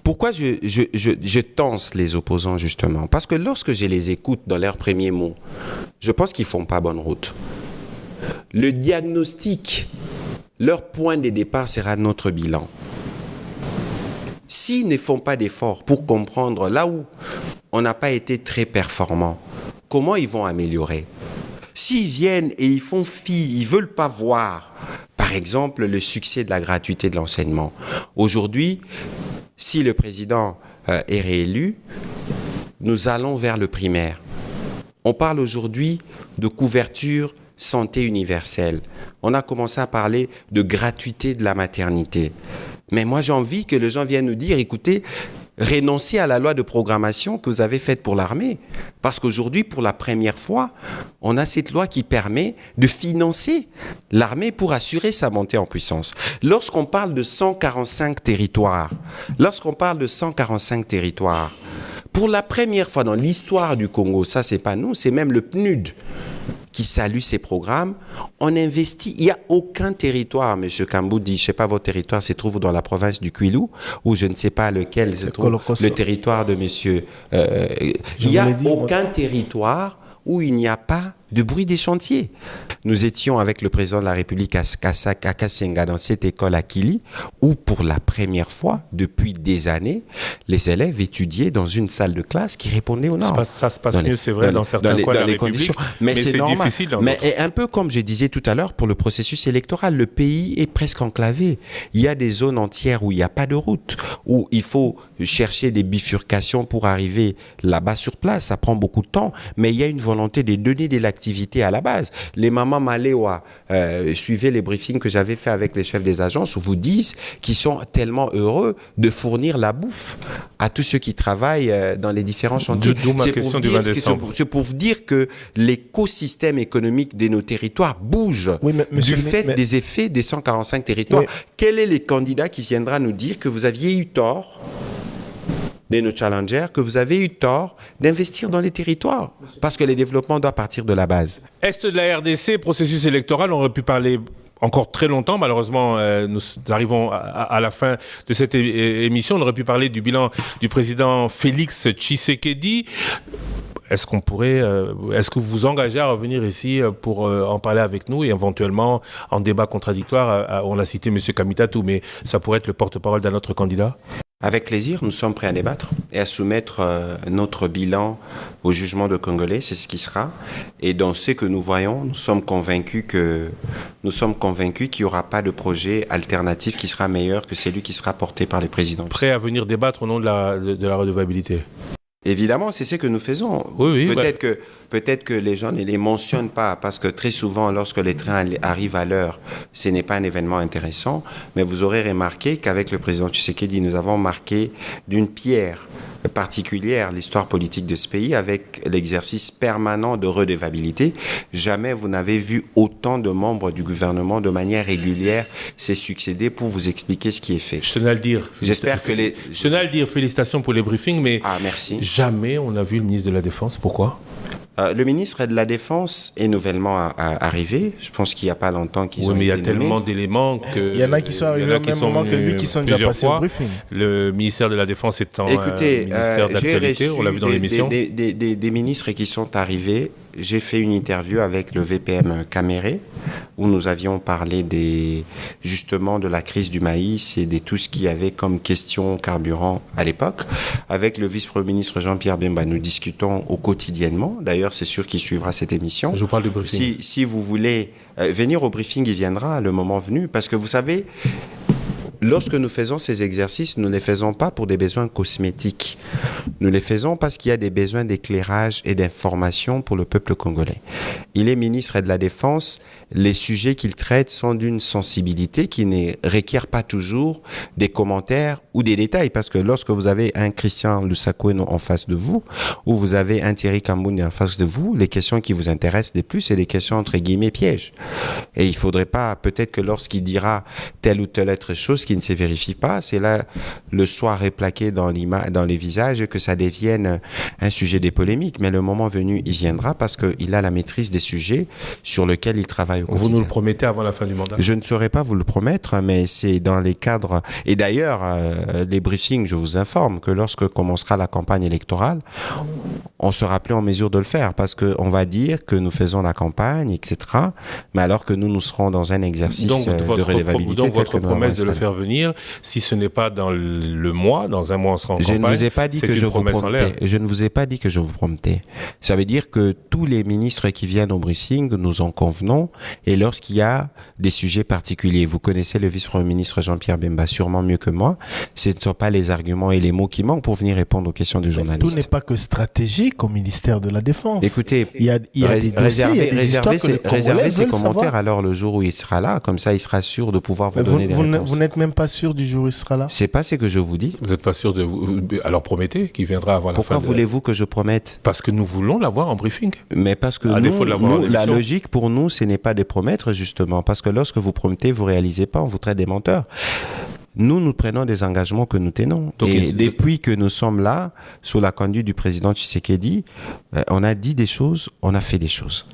Pourquoi je tense les opposants, justement? Parce que lorsque je les écoute dans leurs premiers mots, je pense qu'ils ne font pas bonne route. Le diagnostic, leur point de départ sera notre bilan. S'ils ne font pas d'efforts pour comprendre là où on n'a pas été très performant, comment ils vont améliorer? S'ils viennent et ils font fi, ils ne veulent pas voir, par exemple, le succès de la gratuité de l'enseignement. Aujourd'hui, si le président est réélu, nous allons vers le primaire. On parle aujourd'hui de couverture santé universelle. On a commencé à parler de gratuité de la maternité. Mais moi, j'ai envie que les gens viennent nous dire, écoutez, renoncez à la loi de programmation que vous avez faite pour l'armée. Parce qu'aujourd'hui, pour la première fois, on a cette loi qui permet de financer l'armée pour assurer sa montée en puissance. Lorsqu'on parle de 145 territoires, pour la première fois dans l'histoire du Congo, ça c'est pas nous, c'est même le PNUD qui salue ces programmes, on investit. Il n'y a aucun territoire, M. Kamboudi, je ne sais pas, votre territoire se trouve dans la province du Kwilu, ou je ne sais pas lequel se trouve le territoire de M. Il n'y a aucun territoire où il n'y a pas de bruit des chantiers. Nous étions avec le président de la République à Kassenga dans cette école à Kili, où pour la première fois, depuis des années, les élèves étudiaient dans une salle de classe qui répondait aux normes. Ça se passe mieux, c'est vrai, dans certains coins de la République, mais c'est normal. Difficile dans d'autres. Mais un peu comme je disais tout à l'heure, pour le processus électoral, le pays est presque enclavé. Il y a des zones entières où il n'y a pas de route, où il faut chercher des bifurcations pour arriver là-bas sur place. Ça prend beaucoup de temps, mais il y a une volonté de donner de l'activité d'activité à la base. Les mamans Maléwa, suivez les briefings que j'avais fait avec les chefs des agences, vous disent qu'ils sont tellement heureux de fournir la bouffe à tous ceux qui travaillent dans les différents chantiers. D'où ma question du 20 décembre. C'est pour vous dire que l'écosystème économique de nos territoires bouge du fait des effets des 145 territoires. Quel est le candidat qui viendra nous dire que vous aviez eu tort de nos challengers, que vous avez eu tort d'investir dans les territoires? Parce que le développement doit partir de la base. Est de la RDC, processus électoral, on aurait pu parler encore très longtemps. Malheureusement, nous arrivons à la fin de cette émission. On aurait pu parler du bilan du président Félix Tshisekedi. Est-ce que vous vous engagez à revenir ici pour en parler avec nous et éventuellement en débat contradictoire? On a cité M. Kamitatou, mais ça pourrait être le porte-parole d'un autre candidat? Avec plaisir, nous sommes prêts à débattre et à soumettre notre bilan au jugement de Congolais, c'est ce qui sera. Et dans ce que nous voyons, nous sommes convaincus qu'il n'y aura pas de projet alternatif qui sera meilleur que celui qui sera porté par les présidents. Prêt à venir débattre au nom de la redevabilité? Évidemment, c'est ce que nous faisons. Oui, peut-être que les gens ne les mentionnent pas, parce que très souvent, lorsque les trains arrivent à l'heure, ce n'est pas un événement intéressant. Mais vous aurez remarqué qu'avec le président Tshisekedi, nous avons marqué d'une pierre particulière l'histoire politique de ce pays avec l'exercice permanent de redevabilité. Jamais vous n'avez vu autant de membres du gouvernement de manière régulière se succéder pour vous expliquer ce qui est fait. Je tenais à le dire. J'espère que Je tenais à le dire, félicitations pour les briefings, mais merci. Jamais on n'a vu le ministre de la Défense. Pourquoi? Le ministre de la Défense est nouvellement arrivé. Je pense qu'il n'y a pas longtemps qu'ils ont été nommés. Oui, mais il y a tellement d'éléments que... Il y en a qui sont arrivés au même moment que lui, qui sont déjà passés au briefing. Le ministère de la Défense étant ministère d'actualité, on l'a vu dans l'émission. Des ministres qui sont arrivés. J'ai fait une interview avec le VPM Caméré où nous avions parlé justement de la crise du maïs et de tout ce qu'il y avait comme question carburant à l'époque. Avec le vice-premier ministre Jean-Pierre Bemba, nous discutons quotidiennement. D'ailleurs, c'est sûr qu'il suivra cette émission. Je vous parle du briefing. Si vous voulez venir au briefing, il viendra le moment venu. Parce que vous savez, lorsque nous faisons ces exercices, nous ne les faisons pas pour des besoins cosmétiques. Nous les faisons parce qu'il y a des besoins d'éclairage et d'information pour le peuple congolais. Il est ministre de la Défense. Les sujets qu'il traite sont d'une sensibilité qui ne requiert pas toujours des commentaires ou des détails. Parce que lorsque vous avez un Christian Lusakoueno en face de vous, ou vous avez un Thierry Kambouni en face de vous, les questions qui vous intéressent les plus, c'est des questions entre guillemets pièges. Et il ne faudrait pas, peut-être que lorsqu'il dira telle ou telle autre chose qui ne se vérifie pas, c'est là le soir réplaqué dans les visages que ça devienne un sujet des polémiques. Mais le moment venu, il viendra parce qu'il a la maîtrise des sujets sur lesquels il travaille au quotidien. Vous nous le promettez avant la fin du mandat? Je ne saurais pas vous le promettre, mais c'est dans les cadres. Et d'ailleurs, les briefings, je vous informe que lorsque commencera la campagne électorale, on sera plus en mesure de le faire parce qu'on va dire que nous faisons la campagne, etc. Mais alors que nous serons dans un exercice de redevabilité. Donc votre promesse de le faire venir, si ce n'est pas dans le mois, dans un mois on sera en campagne. Je ne vous ai pas dit que je vous promettais. Je ne vous ai pas dit que je vous promettais. Ça veut dire que tous les ministres qui viennent au briefing, nous en convenons. Et lorsqu'il y a des sujets particuliers, vous connaissez le vice-premier ministre Jean-Pierre Bemba sûrement mieux que moi, ce ne sont pas les arguments et les mots qui manquent pour venir répondre aux questions du journaliste. Tout n'est pas que stratégique au ministère de la Défense. Écoutez, il y a des dossiers, il y a des histoires que les Congolais réservez ses commentaires savoir. Alors le jour où il sera là, comme ça il sera sûr de pouvoir vous donner des réponses. Vous n'êtes même pas sûr du jour où il sera là? C'est pas ce que je vous dis. Vous n'êtes pas sûr de vous... Alors promettez qu'il viendra avant la fin. Pourquoi voulez-vous que je promette? Parce que nous voulons l'avoir en briefing. Mais parce que la logique pour nous, ce n'est pas de promettre justement. Parce que lorsque vous promettez, vous réalisez pas, on vous traite des menteurs. Nous prenons des engagements que nous tenons. Donc, et depuis que nous sommes là, sous la conduite du président Tshisekedi, on a dit des choses, on a fait des choses.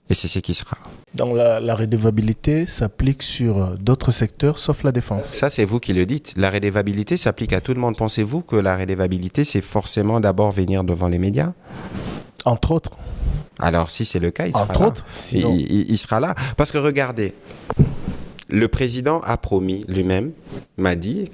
Et c'est ce qui sera. Donc la redevabilité s'applique sur d'autres secteurs, sauf la défense. Ça, c'est vous qui le dites. La redevabilité s'applique à tout le monde. Pensez-vous que la redevabilité, c'est forcément d'abord venir devant les médias? Entre autres. Alors, si c'est le cas, il sera là. Sinon... Il sera là. Parce que regardez, le président a promis lui-même, m'a dit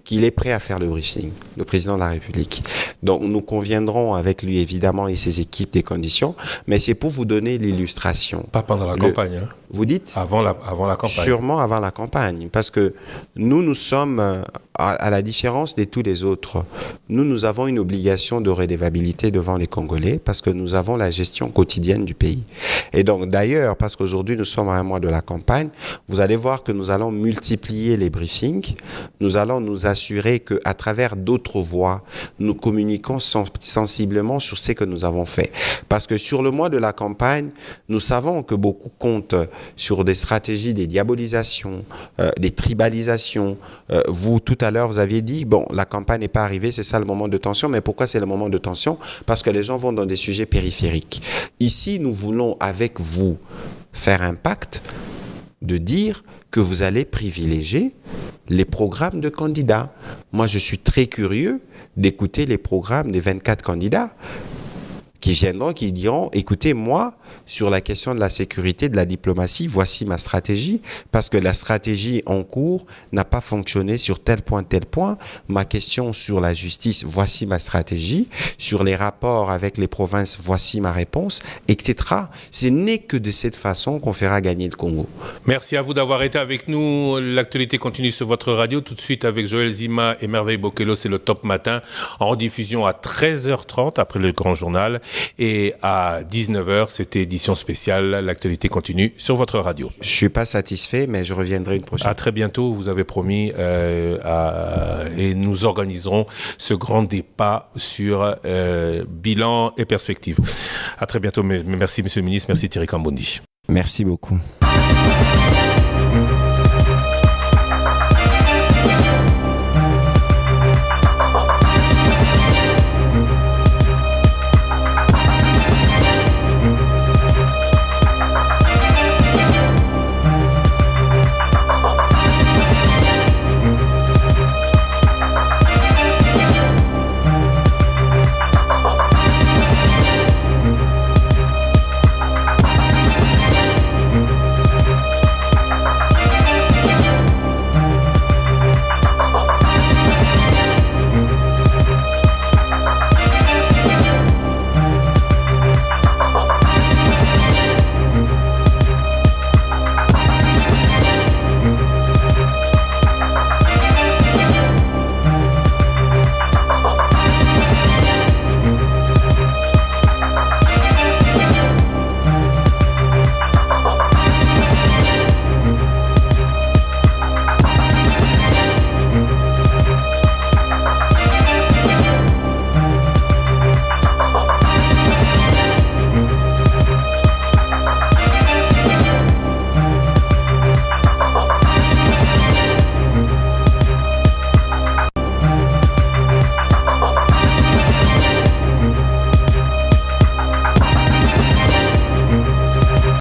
qu'il est prêt à faire le briefing, le président de la République. Donc nous conviendrons avec lui évidemment et ses équipes des conditions, mais c'est pour vous donner l'illustration. Pas pendant la campagne. Vous dites ? Avant la campagne. Sûrement avant la campagne, parce que nous sommes, à la différence de tous les autres, nous avons une obligation de redevabilité devant les Congolais, parce que nous avons la gestion quotidienne du pays. Et donc d'ailleurs, parce qu'aujourd'hui nous sommes à un mois de la campagne, vous allez voir que nous allons multiplier les briefings, nous allons nous assurer qu'à travers d'autres voies, nous communiquons sensiblement sur ce que nous avons fait. Parce que sur le mois de la campagne, nous savons que beaucoup comptent sur des stratégies, des diabolisations, des tribalisations. Vous, tout à l'heure, vous aviez dit, bon, la campagne n'est pas arrivée, c'est ça le moment de tension. Mais pourquoi c'est le moment de tension ? Parce que les gens vont dans des sujets périphériques. Ici, nous voulons, avec vous, faire un pacte de dire que vous allez privilégier les programmes de candidats. Moi, je suis très curieux d'écouter les programmes des 24 candidats qui viendront, qui diront, écoutez, moi, sur la question de la sécurité, de la diplomatie, voici ma stratégie, parce que la stratégie en cours n'a pas fonctionné sur tel point. Ma question sur la justice, voici ma stratégie. Sur les rapports avec les provinces, voici ma réponse, etc. Ce n'est que de cette façon qu'on fera gagner le Congo. Merci à vous d'avoir été avec nous. L'actualité continue sur votre radio. Tout de suite avec Joël Zima et Merveille Bokelo, c'est le Top Matin, en rediffusion à 13h30 après le grand journal. Et à 19h, c'était édition spéciale. L'actualité continue sur votre radio. Je ne suis pas satisfait, mais je reviendrai une prochaine fois. À très bientôt, vous avez promis, et nous organiserons ce grand débat sur bilan et perspectives. À très bientôt. Merci, Monsieur le Ministre. Merci, Thierry Kambondi. Merci beaucoup.